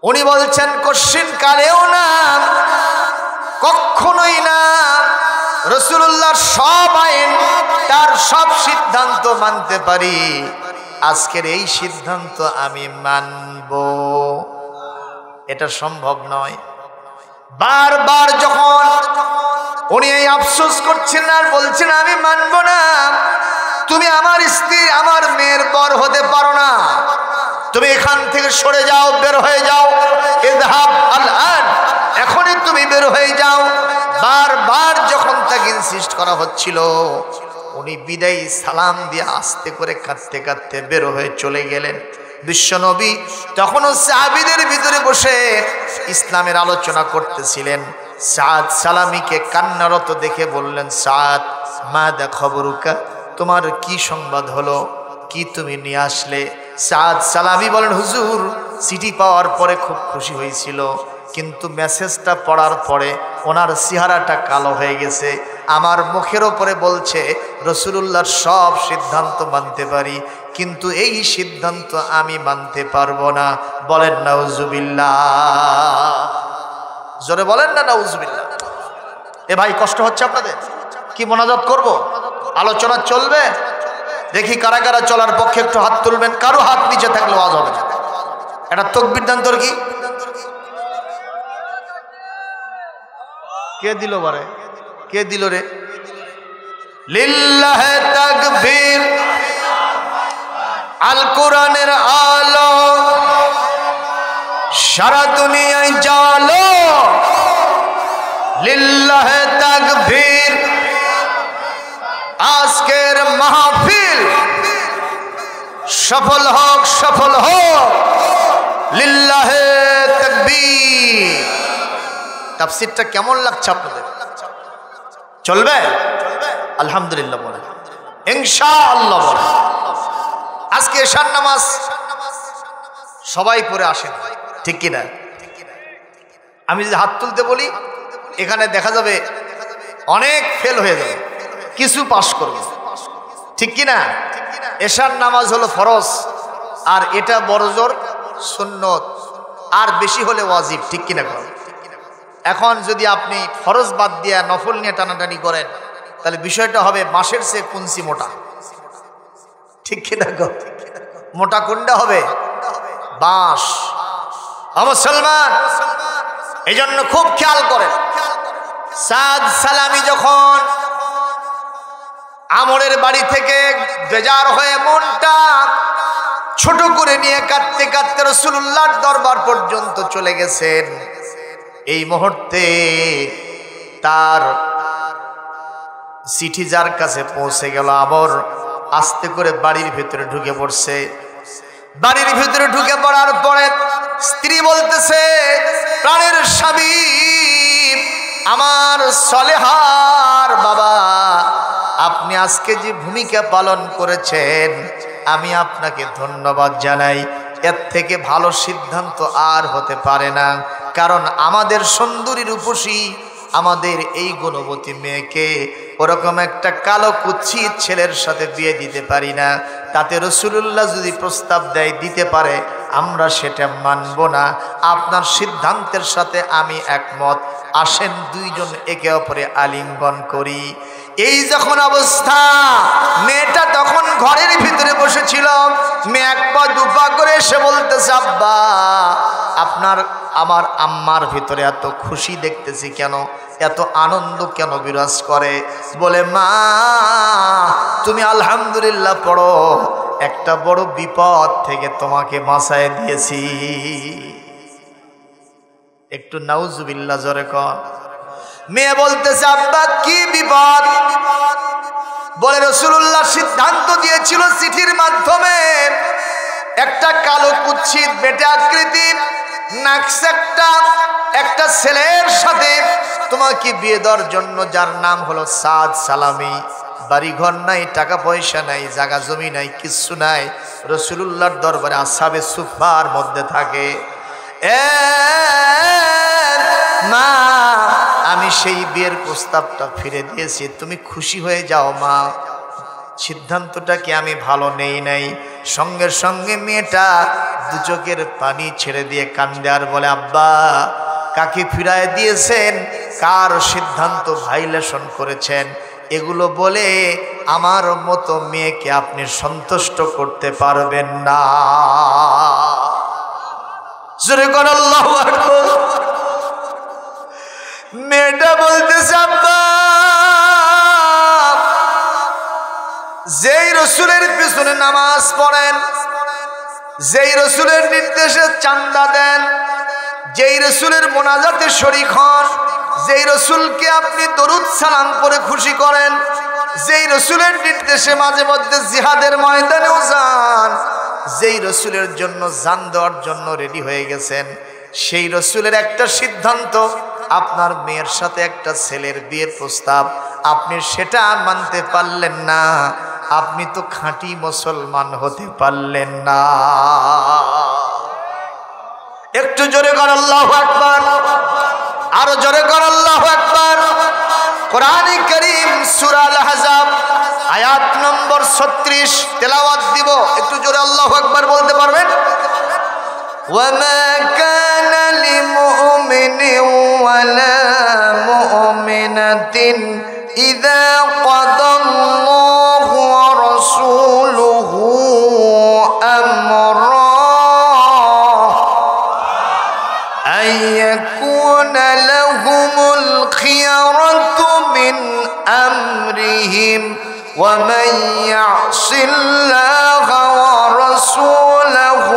উনি বলছেন, কশ্চিন কালেও না, কখনোই না, রাসূলুল্লাহর সব আইন, তার সব সিদ্ধান্ত মানতে পারি, আজকের এই সিদ্ধান্ত আমি মানব, এটা সম্ভব নয়। বারবার যখন উনি এই আফসোস করছেন আর বলছেন, আমি মানব না, তুমি আমার স্ত্রী, আমার মেয়ের বর হতে পারো না, তুমি এখান থেকে সরে যাও, বের হয়ে যাও, ইযহাব আল-আন, এখনই তুমি বের হয়ে যাও। বারবার যখন তাকে ইনসিস্ট করা হচ্ছিল, উনি বিদায়ী সালাম দিয়ে আস্তে করে কাঁদতে কাঁদতে বের হয়ে চলে গেলেন। বিশ্বনবী তখনও সাহাবীদের ভিতরে বসে ইসলামের আলোচনা করতেছিলেন। সাদ সালামীকে কান্নারত দেখে বললেন, সাদ মাদা খবরুকা, তোমার কি সংবাদ হলো, কি তুমি নিয়ে আসলে? সাদ সালামী বলেন, হুজুর, চিঠি পাওয়ার পরে খুব খুশি হয়েছিল, কিন্তু মেসেজটা পড়ার পরে ওনার চেহারাটা কালো হয়ে গেছে, আমার মুখের ওপরে বলছে রাসূলুল্লাহর সব সিদ্ধান্ত মানতে পারি, কিন্তু এই সিদ্ধান্ত আমি মানতে পারবো না। বলেন নাউজুবিল্লাহ, জোরে বলেন না নাউজুবিল্লাহ। এ ভাই, কষ্ট হচ্ছে আপনাদের? কি মোনাজাত করব? আলোচনা চলবে? দেখি কারা কারা চলার পক্ষে একটু হাত তুলবেন। কারো হাত নিচে থাকলে ওয়াজ হবে না। এটা তাকবীর দান, তোর কি কে দিল বারে? কে দিল রে? লিল্লাহে তাকবীর, আল কোরআনের আলো সারা দুনিয়ায় জালো, লিল্লাহে তাকবীর, আজকের মাহফিল সফল হোক, সফল হোক, লিল্লাহে তাকবীর। তাফসীরটা কেমন লাগছে আপনাদের? চলবে? আলহামদুলিল্লাহ বলে, ইনশাআল্লাহ বলে। আজকে এশার নামাজ সবাই পড়ে আসেন, ঠিক কিনা? আমি যদি হাত তুলতে বলি, এখানে দেখা যাবে অনেক ফেল হয়ে যাবে, কিছু পাস করবে, ঠিক কিনা? এশার নামাজ হলো ফরজ, আর এটা বড়জোর সুন্নত, আর বেশি হলে ওয়াজিব, ঠিক কিনা? এখন যদি আপনি ফরজ বাদ দিয়া নফল নিয়ে টানাটানি করেন, তাহলে বিষয়টা হবে মাসের চেয়ে কুঞ্চি মোটা, ঠিক কিনা? মোটা কোনটা হবে? বাঁশ। মুসলমান, এই জন্য খুব খেয়াল করেন, সাদ সালামি যখন আমরের বাড়ি থেকে বেজার হয়ে মনটা ছোট করে নিয়ে কাঁদতে কাঁদতে রাসূলুল্লাহর দরবার পর্যন্ত চলে গেছেন, এই মুহূর্তে তার চিঠি যার কাছে পৌঁছে গেল, আমর আস্তে করে বাড়ির ভিতরে ঢুকে পড়ছে। বাড়ির ভিতরে ঢুকে পড়ার পরে স্ত্রী বলতেছে, প্রাণের স্বামী আমার সলেহার বাবা, আপনি আজকে যে ভূমিকা পালন করেছেন আমি আপনাকে ধন্যবাদ জানাই। এর থেকে ভালো সিদ্ধান্ত আর হতে পারে না, কারণ আমাদের সুন্দরী রূপসী আমাদের এই গুণবতী মেয়েকে ওরকম একটা কালো কুৎসিত ছেলের সাথে বিয়ে দিতে পারি না। তাতে রাসূলুল্লাহ যদি প্রস্তাব দেয় দিতে পারে, আমরা সেটা মানব না। আপনার সিদ্ধান্তের সাথে আমি একমত, আসেন দুইজন একে অপরে আলিঙ্গন করি। এই যখন অবস্থা, মেয়েটা তখন ঘরের ভিতরে বসেছিল, মেয়ে এক পা দুপা করে এসে বলতেছে, আব্বা আপনার আমার আম্মার ভিতরে এত খুশি দেখতেছি কেন, এত আনন্দ কেন বিরাজ করে? বলে, মা তুমি আলহামদুলিল্লাহ পড়ো, একটা বড় বিপদ থেকে তোমাকে বাঁচায় দিয়েছি। একটু নাউজুবিল্লাহ জোরে কর। মেয়ে বলতেছে, আব্বা কি বিপদ? বলে, রাসূলুল্লাহ সিদ্ধান্ত দিয়েছিল চিঠির মাধ্যমে একটা কালো কুৎসিত বেটে আকৃতি নাকসেকটা একটা ছেলের সাথে তোমাকে বিয়ে দেওয়ার জন্য, যার নাম হলো সাদ সালামি। বাড়িঘর নাই, টাকা পয়সা নাই, জায়গা জমি নাই, কিচ্ছু নাই, রাসূলুল্লাহর দরবারে আসহাবে সুফার মধ্যে থাকে। মা আমি সেই বিয়ের প্রস্তাবটা ফিরে দিয়েছি, তুমি খুশি হয়ে যাও মা, সিদ্ধান্তটা কি আমি ভালো নেই নাই। সঙ্গে সঙ্গে মেয়েটা দু চোখের পানি ছেড়ে দিয়ে কান্দে আর বলে, আব্বা কাকে ফিরায় দিয়েছেন, কার সিদ্ধান্ত ভাইলেশন করেছেন, এগুলো বলে আমার মতো মেয়েকে আপনি সন্তুষ্ট করতে পারবেন না। জোরে করে আল্লাহু আকবার। মেয়েটা বলতেছে, আব্বা যেই রাসূলের পিছনে নামাজ পড়েন, যেই রাসূলের নির্দেশে চান্দা দেন, যেই রাসূলের মোনাজাতে শরীক হন, যেই রাসূলকে আপনি দরুদ সালাম করে খুশি করেন, যেই রাসূলের নির্দেশে মাঝে মধ্যে জিহাদের ময়দানেও যান, যেই রাসূলের জন্য জান দেওয়ার জন্য রেডি হয়ে গেছেন, সেই রাসূলের একটা সিদ্ধান্ত, আপনার মেয়ের সাথে একটা ছেলের বিয়ের প্রস্তাব, আপনি সেটা মানতে পারলেন না, আপনি তো খাঁটি মুসলমান হতে পারলেন না। একটু জোরে কর আল্লাহু আকবার, আরো জোরে কর আল্লাহু আকবার। কোরআনে কারীম সূরা আল আহজাব আয়াত নম্বর 36 তেলাওয়াত দিব, একটু জোরে আল্লাহু আকবার বলতে পারবেন? وما كان لمؤمن ولا مؤمنة إذا قضى الله ورسوله أمرا أن يكون لهم الخيرة من أمرهم ومن يعص الله ورسوله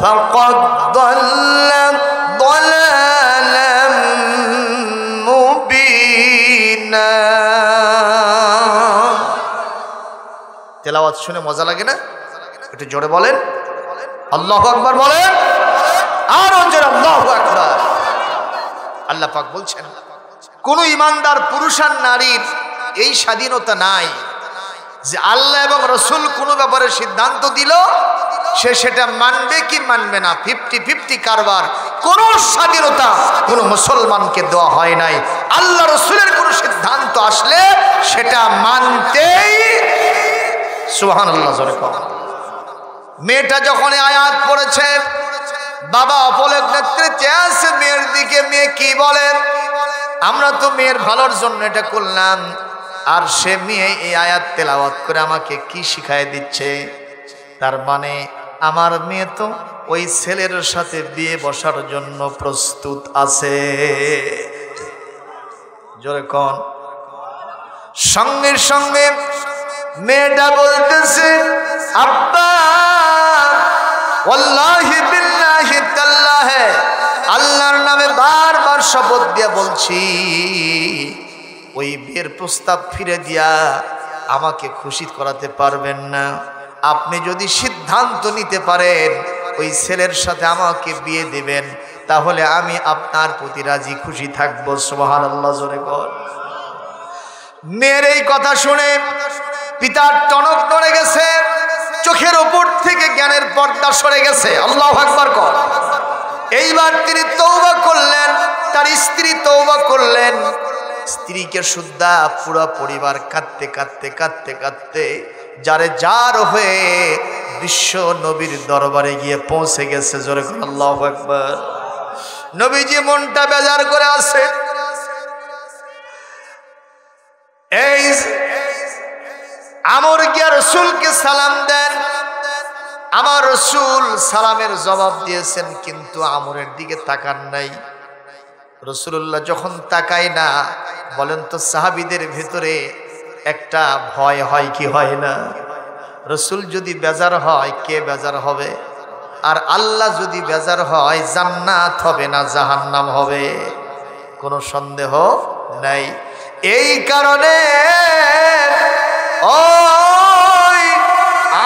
فقد ضل ضلالا مبينا। তেলাওয়াত শুনে মজা লাগে না? একটু জোরে বলেন আল্লাহু আকবার, বলেন আরো জোরে আল্লাহু আকবার। আল্লাহ পাক বলছেন, কোন ইমানদার পুরুষ আর নারীর এই স্বাধীনতা নাই যে আল্লাহ এবং রাসূল কোনো ব্যাপারে সিদ্ধান্ত দিল সে সেটা মানবে কি মানবে না, 50-50 কারবার। কোন স্বাধীনতা কোন মুসলমানকে দেওয়া হয় নাই। আল্লাহ রাসূলের কোন সিদ্ধান্ত আসলে সেটা মানতেই, সুবহানাল্লাহ জোরে কর। মেয়েটা যখন আয়াত পড়েছে, বাবা অপলক নেত্রে চেয়ে আছে মেয়ের দিকে। মেয়ে কি বলে, আমরা তো মেয়ের ভালোর জন্য এটা করলাম, আর সে মেয়ে এই আয়াত তেলাওয়াত করে আমাকে কি শিখায় দিচ্ছে। তার মানে আমার মেয়ে তো ওই ছেলের সাথে বিয়ে বসার জন্য প্রস্তুত আছে। জোরে কোন। সঙ্গে সঙ্গে মেয়েটা বলতেছে, আব্বা ওয়াল্লাহি বিল্লাহি তাল্লাহি, আল্লাহর নামে বারবার শপথ দিয়া বলছি, ওই বিয়ের প্রস্তাব ফিরে দিয়া আমাকে খুশি করাতে পারবেন না। আপনি যদি সিদ্ধান্ত নিতে পারেন ওই ছেলের সাথে আমাকে বিয়ে দিবেন, তাহলে আমি আপনার প্রতি রাজি খুশি থাকবো। সুবহানাল্লাহ, জোরে বল। মেয়ের এই কথা শুনে পিতার টনক নড়ে গেছে, চোখের উপর থেকে জ্ঞানের পর্দা সরে গেছে। আল্লাহু আকবার কর। এইবার তিনি তওবা করলেন, তার স্ত্রী তওবা করলেন। স্ত্রীকে শুদ্ধা পুরো পরিবার কাঁদতে কাঁদতে কাঁদতে কাঁদতে যারে যার হয়ে বিশ্ব নবীর দরবারে গিয়ে পৌঁছে গেছে। জোরে করে আল্লাহু আকবার। নবীজি মনটা বেজার করে আছে। এই আমর গিয়া রসুলকে সালাম দেন। আমার রসুল সালামের জবাব দিয়েছেন, কিন্তু আমরের দিকে তাকান নাই। রসুল্লাহ যখন তাকায় না, বলেন তো সাহাবীদের ভেতরে একটা ভয় হয় কি হয় না? রসুল যদি বেজার হয়, কে বেজার হবে? আর আল্লাহ যদি বেজার হয়, জান্নাত হবে না জাহান্নাম হবে, কোনো সন্দেহ নাই। এই কারণে ওই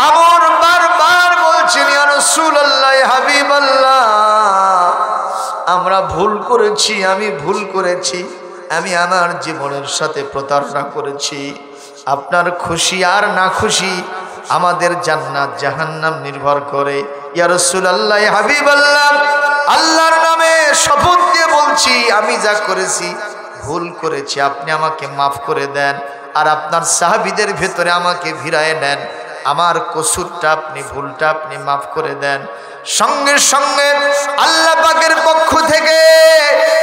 আমর বারবার বলছেন, ইয়া রাসূলুল্লাহ, হাবিবাল্লাহ, আমরা ভুল করেছি, আমি ভুল করেছি, আমি আমার জীবনের সাথে প্রতারণা করেছি। আপনার খুশি আর না খুশি আমাদের জান্নাত জাহান্নাম নির্ভর করে। ইয়া রাসূলুল্লাহ, হাবিবাল্লাহ, আল্লাহর নামে শপথ দিয়ে বলছি, আমি যা করেছি ভুল করেছি, আপনি আমাকে মাফ করে দেন, আর আপনার সাহাবীদের ভেতরে আমাকে ভিড়ায় নেন, আমার কসুরটা আপনি, ভুলটা আপনি মাফ করে দেন। সঙ্গে সঙ্গে আল্লাহ পাকের পক্ষ থেকে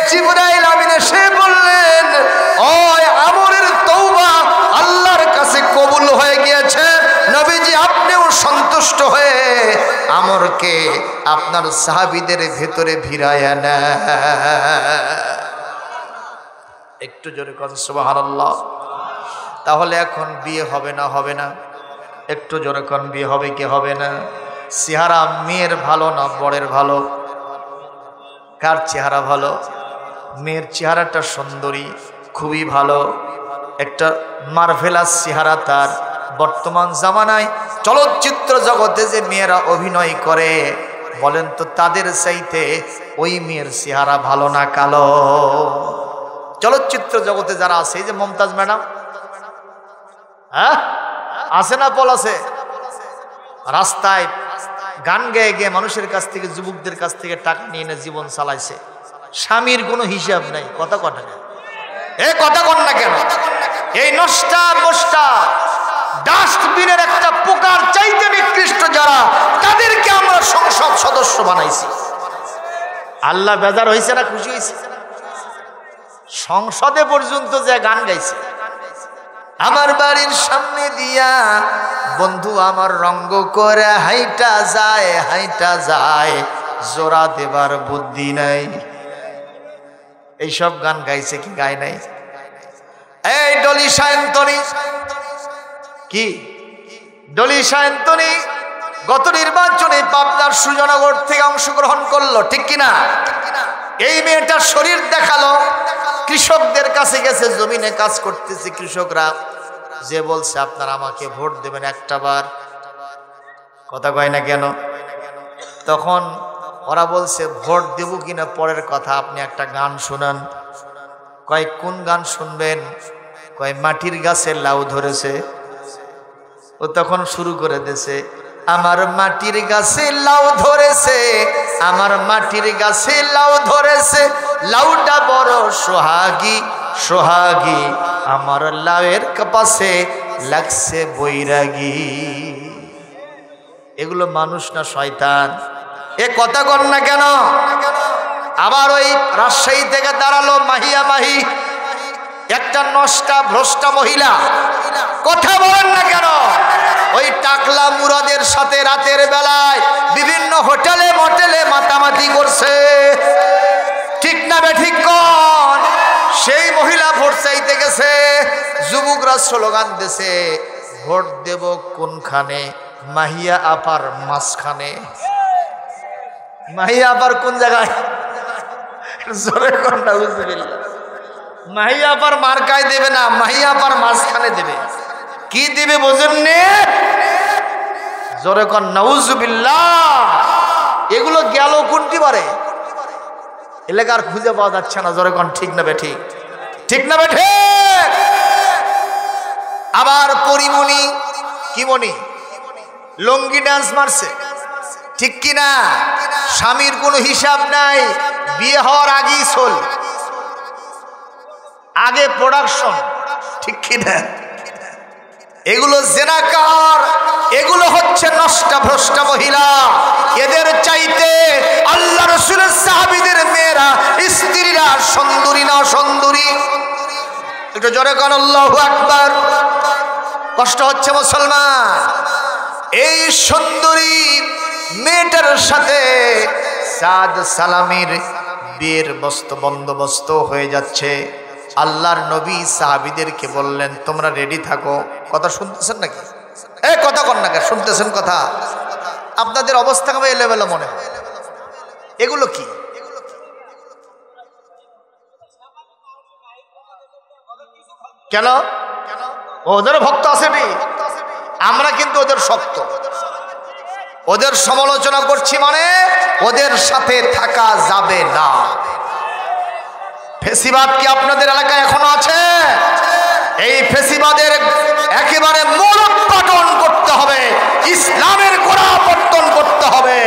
জিবরাইল আমিন এসে বললেন, ওই আমরের তওবা আল্লাহর কাছে কবুল হয়ে গিয়েছে। নবীজি আপনিও সন্তুষ্ট হয়ে আমরকে আপনার সাহাবীদের ভেতরে ভিড়ায় নেন। একটু জোরে কথা সুবহানাল্লাহ। তাহলে এখন বিয়ে হবে না? হবে না? একটু জোরে কোন, বিয়ে হবে কি হবে না? চেহারা মেয়ের ভালো না বরের ভালো? কার চেহারা ভালো? মেয়ের চেহারাটা সুন্দরী, খুবই ভালো, একটা মার্ভেলাস চেহারা তার। বর্তমান জামানায় চলচ্চিত্র জগতে যে মেয়েরা অভিনয় করে, বলেন তো তাদের চাইতে ওই মেয়ের চেহারা ভালো না কালো? চলচ্চিত্র জগতে যারা আছে, এই যে মমতাজ ম্যাডাম, হ্যাঁ আছে না? পল আছে। রাস্তায় গান গেয়ে গিয়ে মানুষের কাছ থেকে, যুবকদের কাছ থেকে টাকা নিয়ে এনে জীবন চালাইছে। স্বামীর কোনো হিসাব নাই। কথা কটা এ কথা কন না কেন? এই নষ্টা বষ্টা ডাস্টবিনের একটা পোকার চাইতে নিকৃষ্ট যারা, তাদেরকে আমরা সংসদ সদস্য বানাইছি। আল্লাহ বেজার হয়েছে না খুশি হয়েছে? সংসদে পর্যন্ত যে গান গাইছে। আমার বাড়ির সামনে দিয়া বন্ধু আমার রঙ্গ করে হাইটা যায়, হাইটা যায়, জোড়া দেবার বুদ্ধি নাই। এইসব গান গাইছে কি গায় নাই? এই ডলি সায়ন্তনী, কি ডলি সায়ন্তনী গত নির্বাচনে পাবনার সুজনগর থেকে অংশগ্রহণ করলো, ঠিক কিনা? এই মেয়েটার শরীর দেখালো, কৃষকদের কাছে গেছে, জমিনে কাজ করতেছে কৃষকরা, যে বলছে আপনারা আমাকে ভোট দেবেন একটা বার। কথা কয় না কেন? তখন ওরা বলছে ভোট দেব কিনা পরের কথা, আপনি একটা গান শোনান। কয় কোন গান শুনবেন? কয় মাটির গাছে লাউ ধরেছে। ও তখন শুরু করে দিয়েছে, আমার মাটির গাছে লাউ ধরেছে, আমার মাটির গাছে লাউ ধরেছে, লাউটা বড় সোহাগী সোহাগী, আমার লাউয়ের কাছে লাগছে বৈরাগী। এগুলো মানুষ না শয়তান? এ কথা কর না কেন? আবার ওই রাজশাহী থেকে দাঁড়ালো মাহিয়া মাহি, একটা নষ্টা ভ্রষ্টা মহিলা। কথা বলেন না কেন? ওই টাকলা মুরাদের সাথে রাতের বেলায় বিভিন্ন হোটেলে মোটেলে মাতামাতি করছে, ঠিক না বে ঠিক কোন? সেই মহিলা ভোট চাইতে গেছে, যুবকরা স্লোগান দিছে, ভোট দেব কোনখানে? মাহিয়া আপার মাঝখানে। মাহিয়া আপার কোন জায়গায়? জোরে কোন নাউজুবিল্লাহ। মাহিয়া আপার মার্কায় দেবে না, মাহিয়া আপার মাঝখানে দেবে। কি দিবে বোঝেননি? জোরে কোন নাউজুবিল্লাহ। এগুলো গেল কোনটি বারে? এলাকার খুঁজে পাওয়া যাচ্ছে না। জোরে কোন ঠিক না বেঠি? ঠিক না বেঠে? আবার পরিমণি, কি মনি, লঙ্গি ডান্স মারছে, ঠিক কিনা? স্বামীর কোনো হিসাব নাই, বিয়ে হওয়ার আগেই চল, আগে প্রোডাকশন, ঠিক কিনা? এগুলো জেনাকার, এগুলো হচ্ছে নষ্টা ভ্রষ্টা মহিলা। এদের চাইতে আল্লাহ রাসূলের সাহাবীদের মেয়েরা, স্ত্রীরা সুন্দরী না সুন্দরী? একটু জোরে কোন আল্লাহু আকবার। কষ্ট হচ্ছে মুসলমান। এই সুন্দরী মেয়েটার সাথে সাদ সালামির বিয়ের বন্দোবস্ত হয়ে যাচ্ছে। আল্লাহর নবী সাহাবীদেরকে বললেন, তোমরা রেডি থাকো। কথা শুনতেছেন নাকি? কথা কন না, শুনতেছেন কথা? আপনাদের অবস্থা কেমন এলোমেলো মনে হয়? এগুলো কি? কেন? ওদের ভক্ত আছে নি, আমরা কিন্তু ওদের শক্ত। ওদের সমালোচনা করছি মানে ওদের সাথে থাকা যাবে না। ফেসিবাদ কি আপনাদের এলাকায় এখনো আছে? এই ফেসিবাদের একেবারে মূলোৎপাটন করতে হবে, ইসলামের গোড়াপত্তন করতে হবে।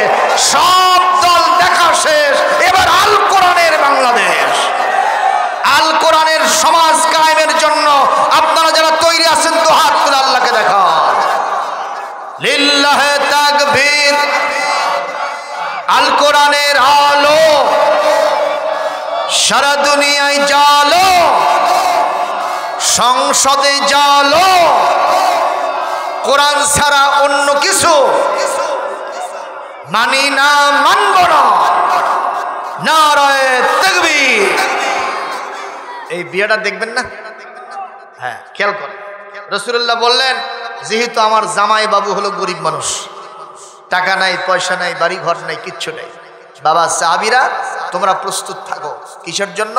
সব দল দেখা শেষ, এবার আল কোরআনের বাংলাদেশ, আল কোরআনের সমাজ কায়েমের জন্য আপনারা যারা তৈরি আছেন তো হাত তুলে আল্লাহকে দেখান। লিল্লাহে তাকবীর। আল কোরআনের আলো সারা দুনিয়ায় জালো, সংসদে জালো। কোরআন ছাড়া অন্য কিছু মানি না, মানব না। নারায়ে তাকবীর। এই বিয়েটা দেখবেন না? হ্যাঁ, খেয়াল করেন। রাসূলুল্লাহ বললেন, যেহেতু আমার জামাই বাবু হলো গরিব মানুষ, টাকা নাই, পয়সা নাই, বাড়ি ঘর নাই, কিচ্ছু নেই, বাবা সাহাবীরা তোমরা প্রস্তুত থাকো। কিসের জন্য?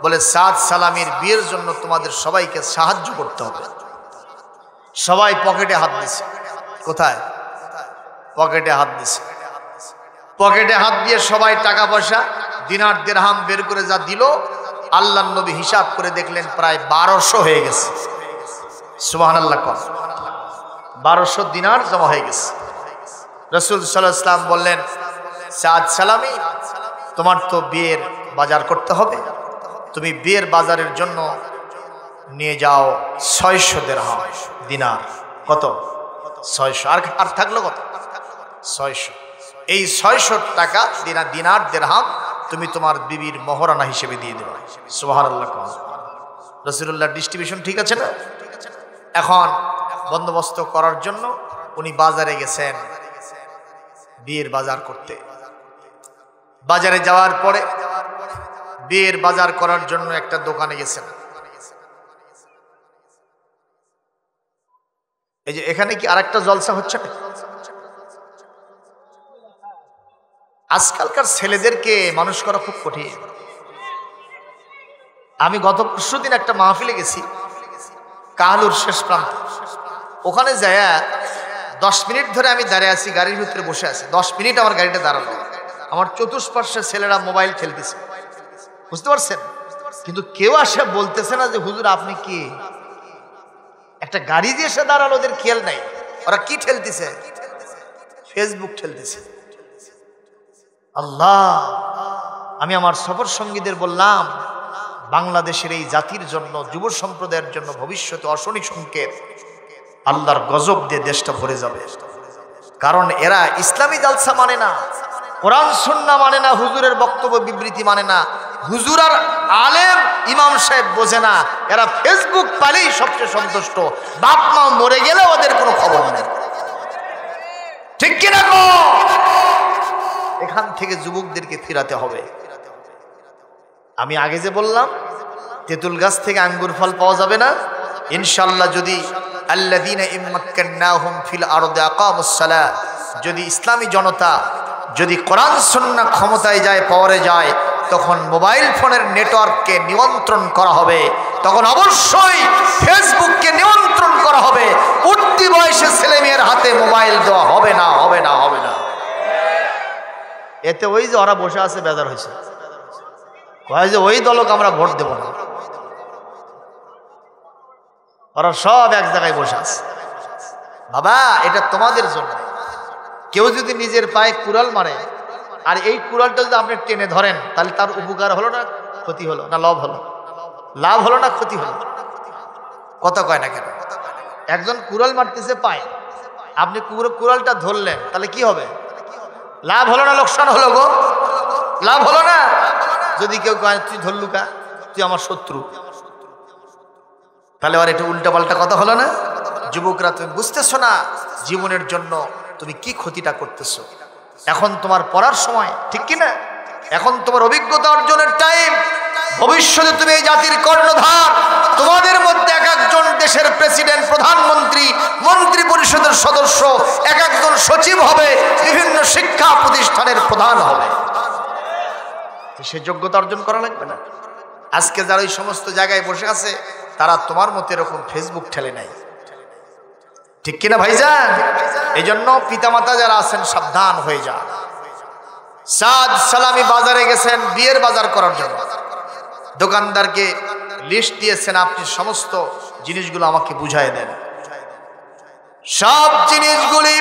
বলে সাদ সালামির বিয়ের জন্য তোমাদের সবাইকে সাহায্য করতে হবে। সবাই পকেটে হাত দিছে। কোথায়? পকেটে হাত দিছে। পকেটে হাত দিয়ে সবাই টাকা পয়সা, দিনার দিরহাম বের করে যা দিল, আল্লাহর নবী হিসাব করে দেখলেন প্রায় 1200 হয়ে গেছে। সুবহানাল্লাহ। 1200 দিনার জমা হয়ে গেছে। রাসূল সাল্লাল্লাহু আলাইহি ওয়াসাল্লাম বললেন, সাদ সালামি, তোমার তো বিয়ের বাজার করতে হবে, তুমি বিয়ের বাজারের জন্য নিয়ে যাও 600 দিরহাম, দিনার। কত? 600। আর থাকলো কত? 600। এই 600 টাকা দিনার দিরহাম তুমি তোমার বিবির মহরানা হিসেবে দিয়ে দেবে। সুবহানাল্লাহ। রাসূলুল্লাহ ডিস্ট্রিবিউশন ঠিক আছে না? এখন বন্দোবস্ত করার জন্য উনি বাজারে গেছেন বিয়ের বাজার করতে। বাজারে যাওয়ার পরে বিয়ের বাজার করার জন্য একটা দোকানে গেছেন। এই যে এখানে কি আরেকটা জলসা হচ্ছে না? আজকালকার ছেলেদেরকে মানুষ করা খুব কঠিন। আমি গত পরশুদিন একটা মাহফিলে গেছি, কাহালুর শেষ প্রান্ত। ওখানে যায় 10 মিনিট ধরে আমি দাঁড়িয়ে আছি, গাড়ির ভিতরে বসে আছি। 10 মিনিট আমার গাড়িটা দাঁড়ালো। আমার চতুষ্পার্শ্বে ছেলেরা মোবাইল খেলতেছে, বুঝতে পারছেন? কিন্তু কেউ আসে বলতেছে না যে হুজুর আপনি কি? একটা গাড়ি দিয়ে এসে দাঁড়ালো, ওদের খেয়াল নাই। ওরা কি ঠেলতেছে? ফেসবুক ঠেলতেছে। আল্লাহ, আমি আমার সফর সঙ্গীদের বললাম, বাংলাদেশের এই জাতির জন্য, যুব সম্প্রদায়ের জন্য ভবিষ্যতে অশনি সংকেত, আল্লাহর গজব দিয়ে দেশটা ভরে যাবে। কারণ এরা ইসলামী জালসা মানে না, কোরআন সুন্নাহ মানে না, হুজুরের বক্তব্য বিবৃতি মানে না, হুজুর আর আলেম ইমাম সাহেব বোঝে না। এরা ফেসবুক পালেই সবচেয়ে সন্তুষ্ট। বাপ মা মরে গেলে ওদের কোনো খবর নেই, ঠিক কিনা গো? এখান থেকে যুবকদেরকে ফিরাতে হবে। আমি আগে যে বললাম তেঁতুল গাছ থেকে আঙ্গুর ফল পাওয়া যাবে না ইনশাআল্লাহ। যদি আল্লাযীনা ইম্মাক্কান্নাহুম ফিল আরদি আকামুস সালাহ, যদি ইসলামী জনতা যদি কোরআন সুন্নাহ ক্ষমতায় যায়, পাওয়ারে যায়, তখন মোবাইল ফোনের নেটওয়ার্ককে নিয়ন্ত্রণ করা হবে। তখন অবশ্যই ফেসবুককে নিয়ন্ত্রণ করা হবে। উঠতি বয়সে ছেলেমেয়ের হাতে মোবাইল দেওয়া হবে না, হবে না, হবে না। এতে ওই যে ওরা বসে আছে বেজার হয়েছে, কয় যে ওই দলকে আমরা ভোট দেব না। ওরা সব এক জায়গায় বসে আছে। বাবা, এটা তোমাদের জন্য। কেউ যদি নিজের পায়ে কুড়াল মারে, আর এই কুড়ালটা যদি আপনি টেনে ধরেন, তাহলে তার উপকার হলো না ক্ষতি হলো, না লাভ হলো? লাভ হলো না ক্ষতি হলো? কথা কয় না কেন? একজন কুড়াল মারতেছে পায়ে, আপনি কুড়ালটা ধরলেন, তাহলে কি হবে? লাভ হলো না লোকসান হলো গো? লাভ হলো না? যদি কেউ কয় তুই ধরলুকা, তুই আমার শত্রু, তাহলে আর এটা উল্টা পাল্টা কথা হলো না? যুবকরা, তুমি বুঝতেছো না জীবনের জন্য তুমি কি ক্ষতিটা করতেছো। এখন তোমার পড়ার সময়, ঠিক কি না? এখন তোমার অভিজ্ঞতা অর্জনের টাইম। ভবিষ্যতে তুমি এই জাতির কর্ণধার। তোমাদের মধ্যে এক একজন দেশের প্রেসিডেন্ট, প্রধানমন্ত্রী, মন্ত্রী পরিষদের সদস্য, এক একজন সচিব হবে, বিভিন্ন শিক্ষা প্রতিষ্ঠানের প্রধান হবে। সে যোগ্যতা অর্জন করা লাগবে না? আজকে যারা ওই সমস্ত জায়গায় বসে আছে, তারা তোমার মতো এরকম ফেসবুক ঠেলে নাই, ঠিক কিনা ভাইজান? এই জন্য পিতামাতা যারা আছেন সাবধান হয়ে যান। সাদ সালামি বাজারে গেছেন বিয়ের বাজার করার জন্য, দোকানদারকে লিস্ট দিয়েছেন, আপনি সমস্ত জিনিসগুলো আমাকে বুঝাই দেন। সব জিনিসগুলি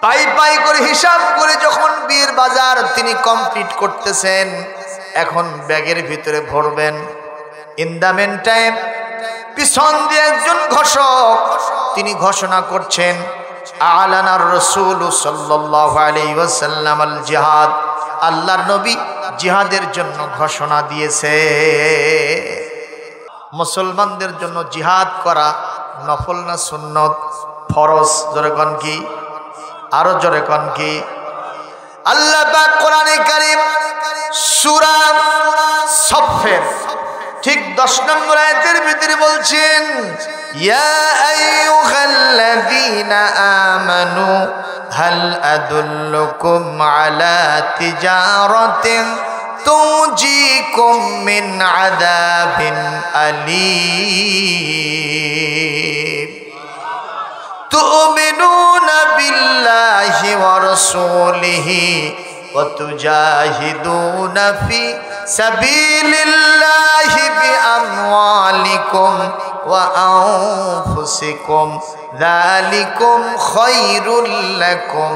পাই পাই করে হিসাব করে যখন বিয়ের বাজার তিনি কমপ্লিট করতেছেন, এখন ব্যাগের ভিতরে ভরবেন। ইন দ্য মেন টাইম পিছন দিয়ে একজন ঘোষক তিনি ঘোষণা করছেন, আলানার রাসূল সাল্লাল্লাহু আলাইহি ওয়াসাল্লাম আল জিহাদ, আল্লাহর নবী জিহাদের জন্য ঘোষণা দিয়েছে। মুসলমানদের জন্য জিহাদ করা নফল না সুন্নত? ফরজ। জোরে কোন কি? আরো জোরে কোন কি? আল্লাহ পাক কোরআনে কারীম সূরা সফের ঠিক 10 নম্বর আয়াতের ভিতরে বলছেন, ইয়া আইয়ুহাল্লাযীনা আমানু হাল আদুল্লুকুম আলা তিজারাতিন তুজিকুম মিন আযাবিন আলীম তুমিনুনা বিল্লাহি ওয়া রাসূলিহি ওয়া তুজাহিদুনা ফি সাবিলিল্লাহি বিআমওয়ালিকুম ওয়া আনফুসিকুম যালিকুম খায়রুল লাকুম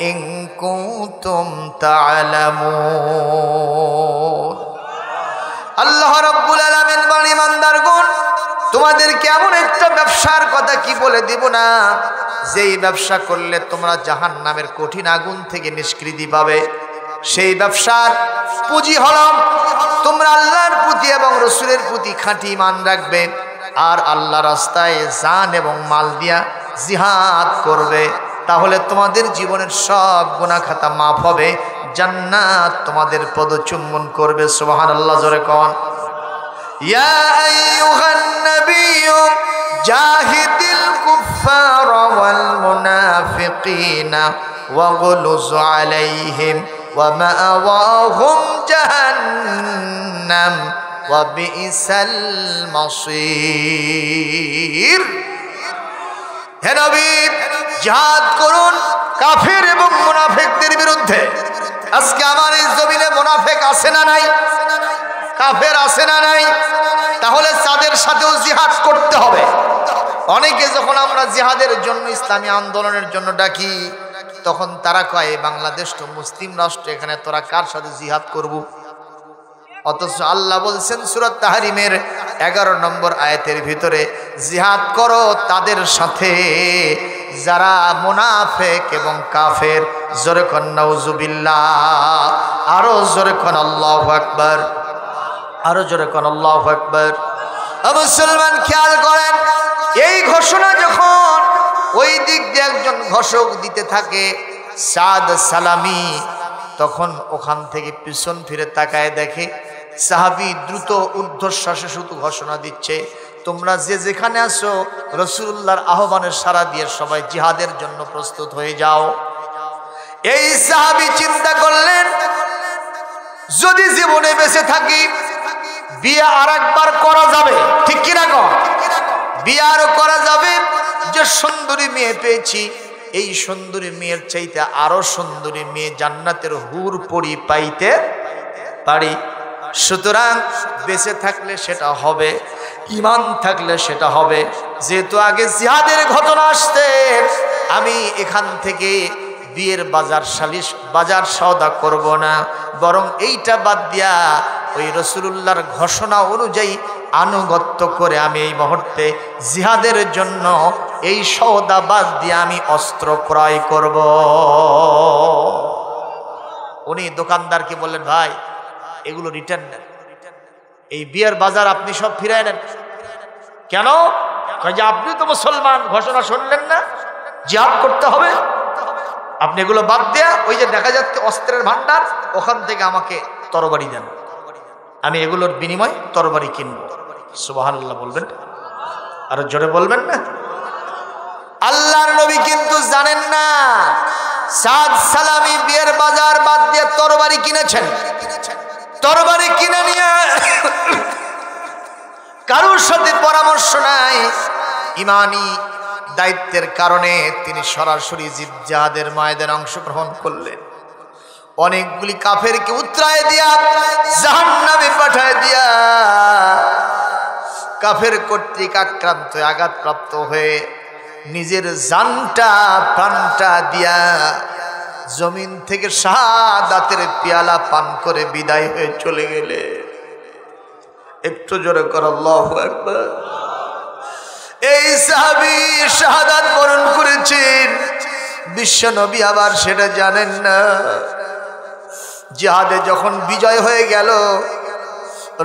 ইন কুনতুম তা'লামুন। আল্লাহ রাব্বুল আলামিন বলেন, ইমানদারগণ, তোমাদেরকে এমন একটা ব্যবসার কথা কি বলে দিব না, যেই ব্যবসা করলে তোমরা জাহান্নামের কঠিন আগুন থেকে নিষ্কৃতি পাবে। সেই ব্যবসার পুঁজি হল তোমরা আল্লাহর প্রতি এবং রসুলের প্রতি খাঁটি ঈমান রাখবে, আর আল্লাহ রাস্তায় জান এবং মাল দিয়া জিহাদ করবে। তাহলে তোমাদের জীবনের সব গুনাহ খাতা মাফ হবে, জান্নাত তোমাদের পদচুম্বন করবে। সুবহানাল্লাহ, জোরে কোন। ইয়া আইয়ুহান নাবিয়্যু জাহিদিল কুফফারা ওয়াল মুনাফিকিনা ওয়াগলুজ আলাইহিম ওয়া মাআওয়াহুম জাহান্নাম ওয়া বিইসাল মাসীর। হে নবী, জিহাদ করুন কাফির এবং মুনাফিকদের বিরুদ্ধে। আজকে আমার এই জমিনে মুনাফিক আছে না নাই? কাফের আছে না নাই? তাহলে তাদের সাথেও জিহাদ করতে হবে। অনেকে যখন আমরা জিহাদের জন্য, ইসলামী আন্দোলনের জন্য ডাকি, তখন তারা কয় বাংলাদেশ তো মুসলিম রাষ্ট্র, এখানে তোরা কার সাথে জিহাদ করব? অথচ আল্লাহ বলছেন সূরা তাহরিমের 11 নম্বর আয়াতের ভিতরে, জিহাদ করো তাদের সাথে যারা মুনাফিক এবং কাফের। জোরে কোন নাউজুবিল্লাহ, আরো জোরে কোন আল্লাহু আকবার, আরো জোরে কোন আল্লাহু আকবার। মুসলমান খেয়াল করেন, এই ঘোষণা যখন ওই দিক দিয়ে একজন ঘোষক দিতে থাকে সাদ সালামি, তখন ওখান থেকে পিছন ফিরে তাকায় দেখে সাহাবী দ্রুত ঊর্ধ্বশ্বাসে শুধু ঘোষণা দিচ্ছে, তোমরা যে যেখানে আসো রাসূলুল্লাহর আহ্বানের সাড়া দিয়ে সবাই জিহাদের জন্য প্রস্তুত হয়ে যাও। এই সাহাবী চিন্তা করলেন, যদি জীবনে বেঁচে থাকি বিয়ে আরেকবার করা যাবে, ঠিক কিনা কন? বিয়ে আরো করা যাবে, যে সুন্দরী মেয়ে পেয়েছি এই সুন্দরী মেয়ের চাইতে আরো সুন্দরী মেয়ে জান্নাতের হুর পরি পাইতে পারি। সুতরাং বেঁচে থাকলে সেটা হবে, ঈমান থাকলে সেটা হবে। যেহেতু আগে জিহাদের ঘটনা আসতে, আমি এখান থেকে বিয়ের বাজার সওদা করব না, বরং এইটা বাদ দিয়া ওই রাসূলুল্লাহর ঘোষণা অনুযায়ী আনুগত্য করে আমি এই মুহূর্তে জিহাদের জন্য এই সওদা বাদ দিয়ে আমি অস্ত্র ক্রয় করব। উনি দোকানদারকে বললেন, ভাই এগুলো রিটার্ন নেন, এই বিয়ের বাজার আপনি সব ফিরায় নেন। কেন? যে আপনি তো মুসলমান, ঘোষণা শুনলেন না, জিহাদ করতে হবে, আপনি এগুলো বাদ দেয়া ওই যে দেখা যাচ্ছে অস্ত্রের ভান্ডার, ওখান থেকে আমাকে তরবারি দেন, আমি এগুলোর বিনিময় তরবারি কিনবো। সুবহানাল্লাহ বলবেন, আর জোরে বলবেন না। আল্লাহর নবী কিন্তু জানেন না সাদ সালামি বিয়ের বাজার বাদ দিয়ে তরবারি কিনেছেন। তরবারি কিনে নিয়ে কারোর সাথে পরামর্শ নাই, ইমানি দায়িত্বের কারণে তিনি সরাসরি জিহাদের ময়দানে অংশগ্রহণ করলেন। অনেকগুলি কাফেরকে উতরায় দিয়া জাহান্নামে পাঠায় দিয়া কাফের কর্তৃক আক্রান্ত আঘাতপ্রাপ্ত হয়ে নিজের জানটা প্রাণটা দিয়া জমিন থেকে শাহাদাতের পেয়ালা পান করে বিদায় হয়ে চলে গেলে। একটু জোরে কর আল্লাহু আকবার। এই সাহাবী শাহাদাত বরণ করেছেন, বিশ্ব নবী আবার সেটা জানেন না। জিহাদে যখন বিজয় হয়ে গেল,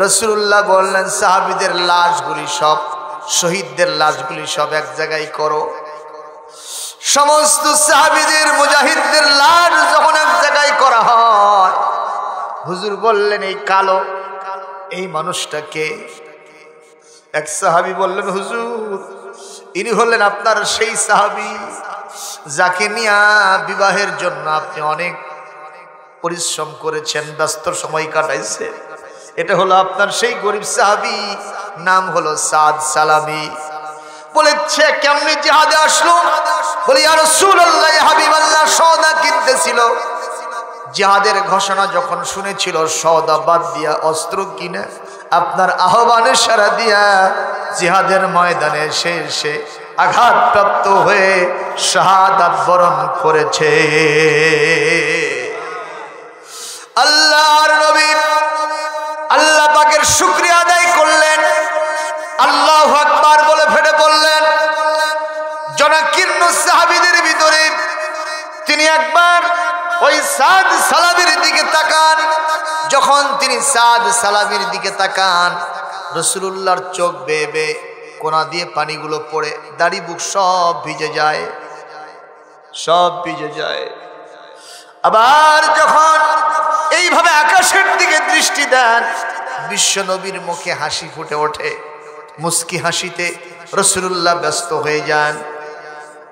রাসূলুল্লাহ বললেন সাহাবীদের লাশগুলি সব, শহীদদের লাশগুলি সব এক জায়গায় করো। সমস্ত সাহাবীদের মুজাহিদদের লাশ যখন এক জায়গায় করা হয়, হুজুর বললেন এই কালো এই মানুষটাকে। এক সাহাবী বললেন, হুজুর ইনি হলেন আপনার সেই সাহাবী যাকে নিয়ে বিবাহের জন্য আপনি অনেক পরিশ্রম করেছেন, ব্যস্ত সময় কাটাইছে। এটা হলো আপনার সেই গরিব সাহাবী, নাম হলো সাদ সালামি। বলেছে কেমনে জিহাদে আসলো? বলি ইয়া রাসূলুল্লাহ, ইয়া হাবিবাল্লাহ, সওদা কিনতেছিল। জিহাদের ঘোষণা যখন শুনেছিল, সওদা বাদ দিয়া অস্ত্র কিনে আপনার আহ্বানে সাড়া দিয়া জিহাদের ময়দানে সে আঘাতপ্রাপ্ত হয়ে শাহাদাত বরণ করেছে। আল্লাহর নবী আল্লাহ পাকের শুকরিয়া আদায় করলেন, আল্লাহু আকবার বলে ফেটে বললেন। জনাকীর্ণ সাহাবীদের ভিতরে তিনি একবার ওই সাদ সালাবির দিকে তাকান। যখন তিনি সাদ সালাবির দিকে তাকান, রাসূলুল্লাহর চোখ বেয়ে বেয়ে কোনা দিয়ে পানিগুলো পড়ে দাড়ি বুক সব ভিজে যায়, সব ভিজে যায়। আবার যখন এইভাবে আকাশের দিকে দৃষ্টি দেন, বিশ্ব নবীর মুখে হাসি ফুটে ওঠে। মুস্কি হাসিতে রাসূলুল্লাহ ব্যস্ত হয়ে যান।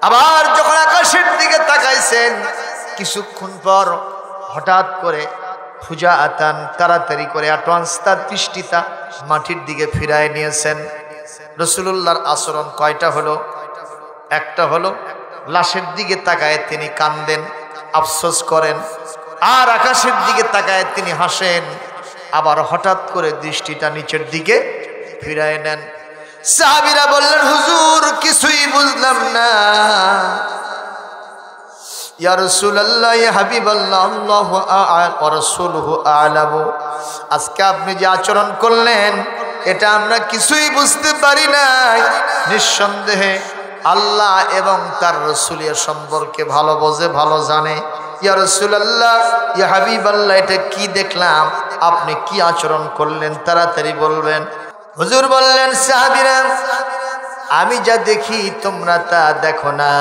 আবার যখন আকাশের দিকে তাকাইছেন, কিছুক্ষণ পর হঠাৎ করে ফুজা আতান তাড়াতাড়ি করে অ্যাডভান্স তার দৃষ্টিটা মাটির দিকে ফিরায় নিয়েছেন। রাসূলুল্লাহর আচরণ কয়টা হলো? একটা হলো লাশের দিকে তাকায় তিনি কান্দেন, আফসোস করেন, আর আকাশের দিকে তাকায় তিনি হাসেন। আবার হঠাৎ করে দৃষ্টিটা নিচের দিকে ফিরায় নেন। সাহাবীরা বললেন, হুজুর কিছুই বুঝলাম না। ইয়া রাসূলুল্লাহ, ইয়া হাবিবাল্লাহ, আল্লাহু ওয়া রাসূলুহু আ'লামু। আজকে আপনি যে আচরণ করলেন এটা আমরা কিছুই বুঝতে পারি নাই। নিঃসন্দেহে আল্লাহ এবং তার রাসূলের সম্পর্কে ভালো বোঝে, ভালো জানে। ইয়া রাসূলুল্লাহ, ইয়া হাবিবাল্লাহ, এটা কি দেখলাম, আপনি কি আচরণ করলেন, তাড়াতাড়ি বলবেন। হুজুর বললেন, সাহাবীরা আমি যা দেখি তোমরা তা দেখো না,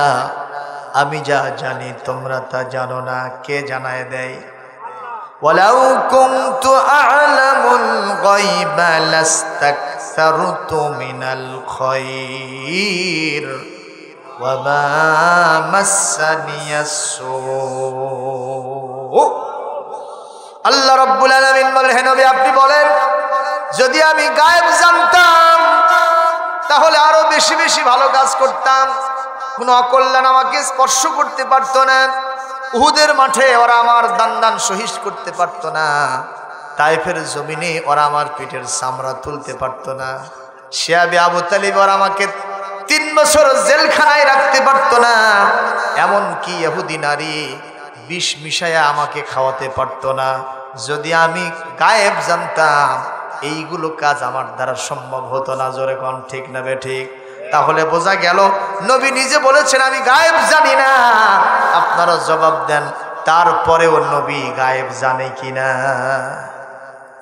আমি যা জানি তোমরা তা জানো না। কে জানায় দেয়? ওয়ালাউ কুনতু আ'লামুল গায়বা লাস্তাকসারতু মিনাল খায়র ওয়া মা মাসসানিয়াস সূ। আল্লাহ রাব্বুল আলামিন বলেন, হে নবী আপনি বলেন, যদি আমি গায়েব জানতাম তাহলে আরো বেশি বেশি ভালো কাজ করতাম, কোনো অকল্যাণ আমাকে স্পর্শ করতে পারতো না। উহুদের মাঠে ওরা আমার দান শহীদ করতে পারতো না, তায়েফের জমিনে ওরা আমার পিঠের চামড়া তুলতে পারতো না, শিয়াবে আবু তালিব ওরা আমাকে 3 বছর জেলখানায় রাখতে পারতো না, এমনকি ইহুদি নারী বিষ মিশায়া আমাকে খাওয়াতে পারতো না। যদি আমি গায়েব জানতাম এইগুলো কাজ আমার দ্বারা সম্ভব হতো না। জোরে কোন ঠিক না বেঠিক? তাহলে বোঝা গেল নবী নিজে বলেছেন আমি গায়েব জানি না, আপনারা জবাব দেন তারপরেও নবী গায়েব জানে কিনা?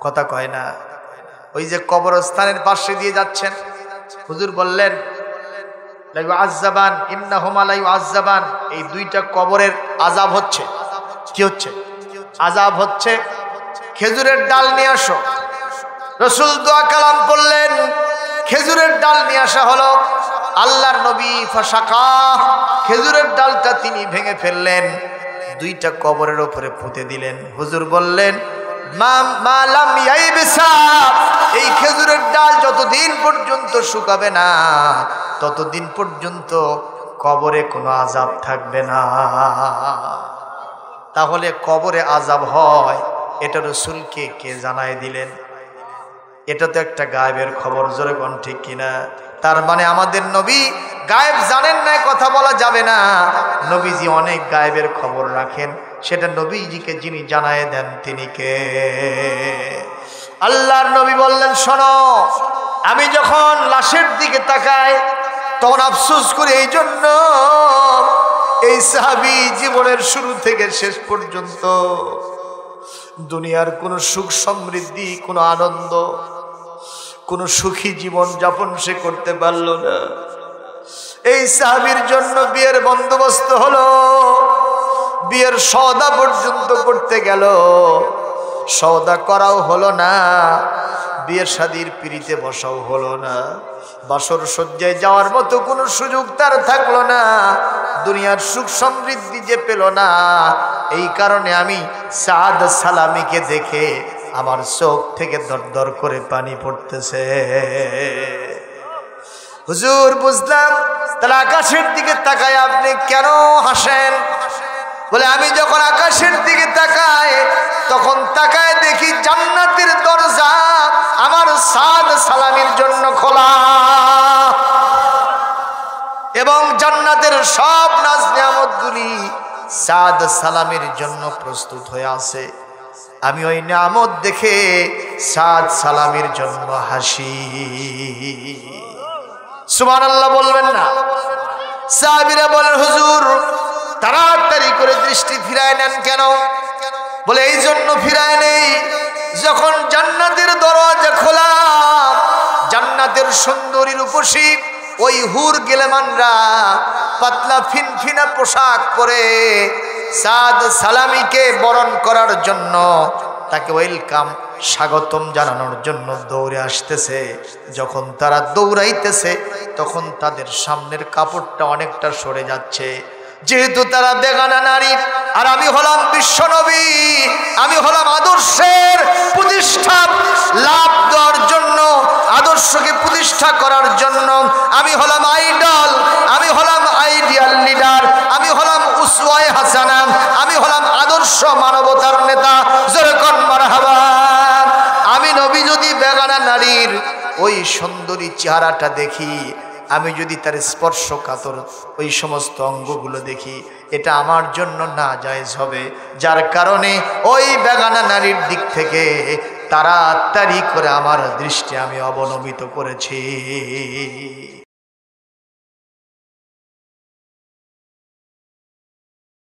কথা কয় না। ওই যে কবরস্থানের পাশে দিয়ে যাচ্ছেন, হুজুর বললেন লা ইউআযাবান ইন্নাহুমা লা ইউআযাবান, এই 2টা কবরের আযাব হচ্ছে। কি হচ্ছে? আযাব হচ্ছে। খেজুরের ডাল নিয়ে আসো। রাসূল দোয়া কালাম পড়লেন, খেজুরের ডাল নিয়ে আসা হলো। আল্লাহর নবী ফাশাকা, খেজুরের ডালটা তিনি ভেঙে ফেললেন, 2টা কবরের উপরে পুঁতে দিলেন। হুজুর বললেন মা লাম ইয়াইবসা, এই খেজুরের ডাল যতদিন পর্যন্ত শুকাবে না ততদিন পর্যন্ত কবরে কোনো আযাব থাকবে না। তাহলে কবরে আযাব হয় এটা রাসূলকে কে জানায় দিলেন? এটা তো একটা গায়েবের খবর। জোরে কোন ঠিক কিনা? তার মানে আমাদের নবী গায়েব জানেন না কথা বলা যাবে না। নবীজি অনেক গায়েবের খবর রাখেন, সেটা নবীজিকে যিনি জানায় দেন তিনি কে? আল্লাহর নবী বললেন শোনো, আমি যখন লাশের দিকে তাকাই তখন আফসোস করি এই জন্য এই সাহাবী জীবনের শুরু থেকে শেষ পর্যন্ত দুনিয়ার কোনো সুখ সমৃদ্ধি, কোনো আনন্দ, কোনো সুখী জীবন যাপন সে করতে পারল না। এই সাহাবীর জন্য বিয়ের বন্দোবস্ত হলো, বিয়ের সওদা পর্যন্ত করতে গেল, সওদা করাও হলো না, বিয়ের শাদীর পিড়িতে বসাও হলো না, বাসর সজ্জায় যাওয়ার মতো কোনো সুযোগ তার থাকলো না, দুনিয়ার সুখ সমৃদ্ধি যে পেল না। এই কারণে আমি সাদ সালামিকে দেখে আমার চোখ থেকে দরদর করে পানি পড়তেছে। হুজুর বুঝলাম, তাহলে আকাশের দিকে তাকায় আপনি কেন হাসেন? বলে আমি যখন আকাশের দিকে তাকাই তখন তাকায় দেখি জান্নাতের দরজা আমার সাদ সালামির জন্য খোলা, এবং জান্নাতের সব নাজ নিয়ামতগুলি সাদ সালামের জন্য প্রস্তুত হয়ে আছে। আমি ওই নিয়ামত দেখে সাদ সালামের জন্য হাসি। সুবহানাল্লাহ বলবেন না? সাহাবীরা বলেন হুজুর তাড়াতাড়ি করে দৃষ্টি ফিরায় নেন কেন? বলে এই জন্য ফিরায় নেই, যখন জান্নাতের দরজা খোলা, জান্নাতের সুন্দরী রূপসী ওই হুর গেলেমানরা পাতলা ফিনফিনা পোশাক পরে সাদ সালামিকে বরণ করার জন্য, তাকে ওয়েলকাম স্বাগতম জানানোর জন্য দৌড়ে আসতেছে। যখন তারা দৌড়াইতেছে তখন তাদের সামনের কাপড়টা অনেকটা সরে যাচ্ছে, যেহেতু তারা বেগানা নারী। আর আমি হলাম বিশ্বনবী, আমি হলাম আদর্শের প্রতিষ্ঠা লাভ দেওয়ার জন্য, আদর্শকে প্রতিষ্ঠা করার জন্য আমি হলাম আইডল, আমি হলাম আইডিয়াল লিডার, আমি হলাম উসওয়ায়ে হাসানা, আমি হলাম আদর্শ মানবতার নেতা। যেরকম মারহাবা। আমি নবী যদি বেগানা নারীর ওই সুন্দরী চেহারাটা দেখি, আমি যদি তার স্পর্শকাতর ওই সমস্ত অঙ্গগুলো দেখি, এটা আমার জন্য নাজায়েজ হবে। যার কারণে ওই বেগানা নারীর দিক থেকে তাড়াতাড়ি করে আমার দৃষ্টি আমি অবনমিত করেছি।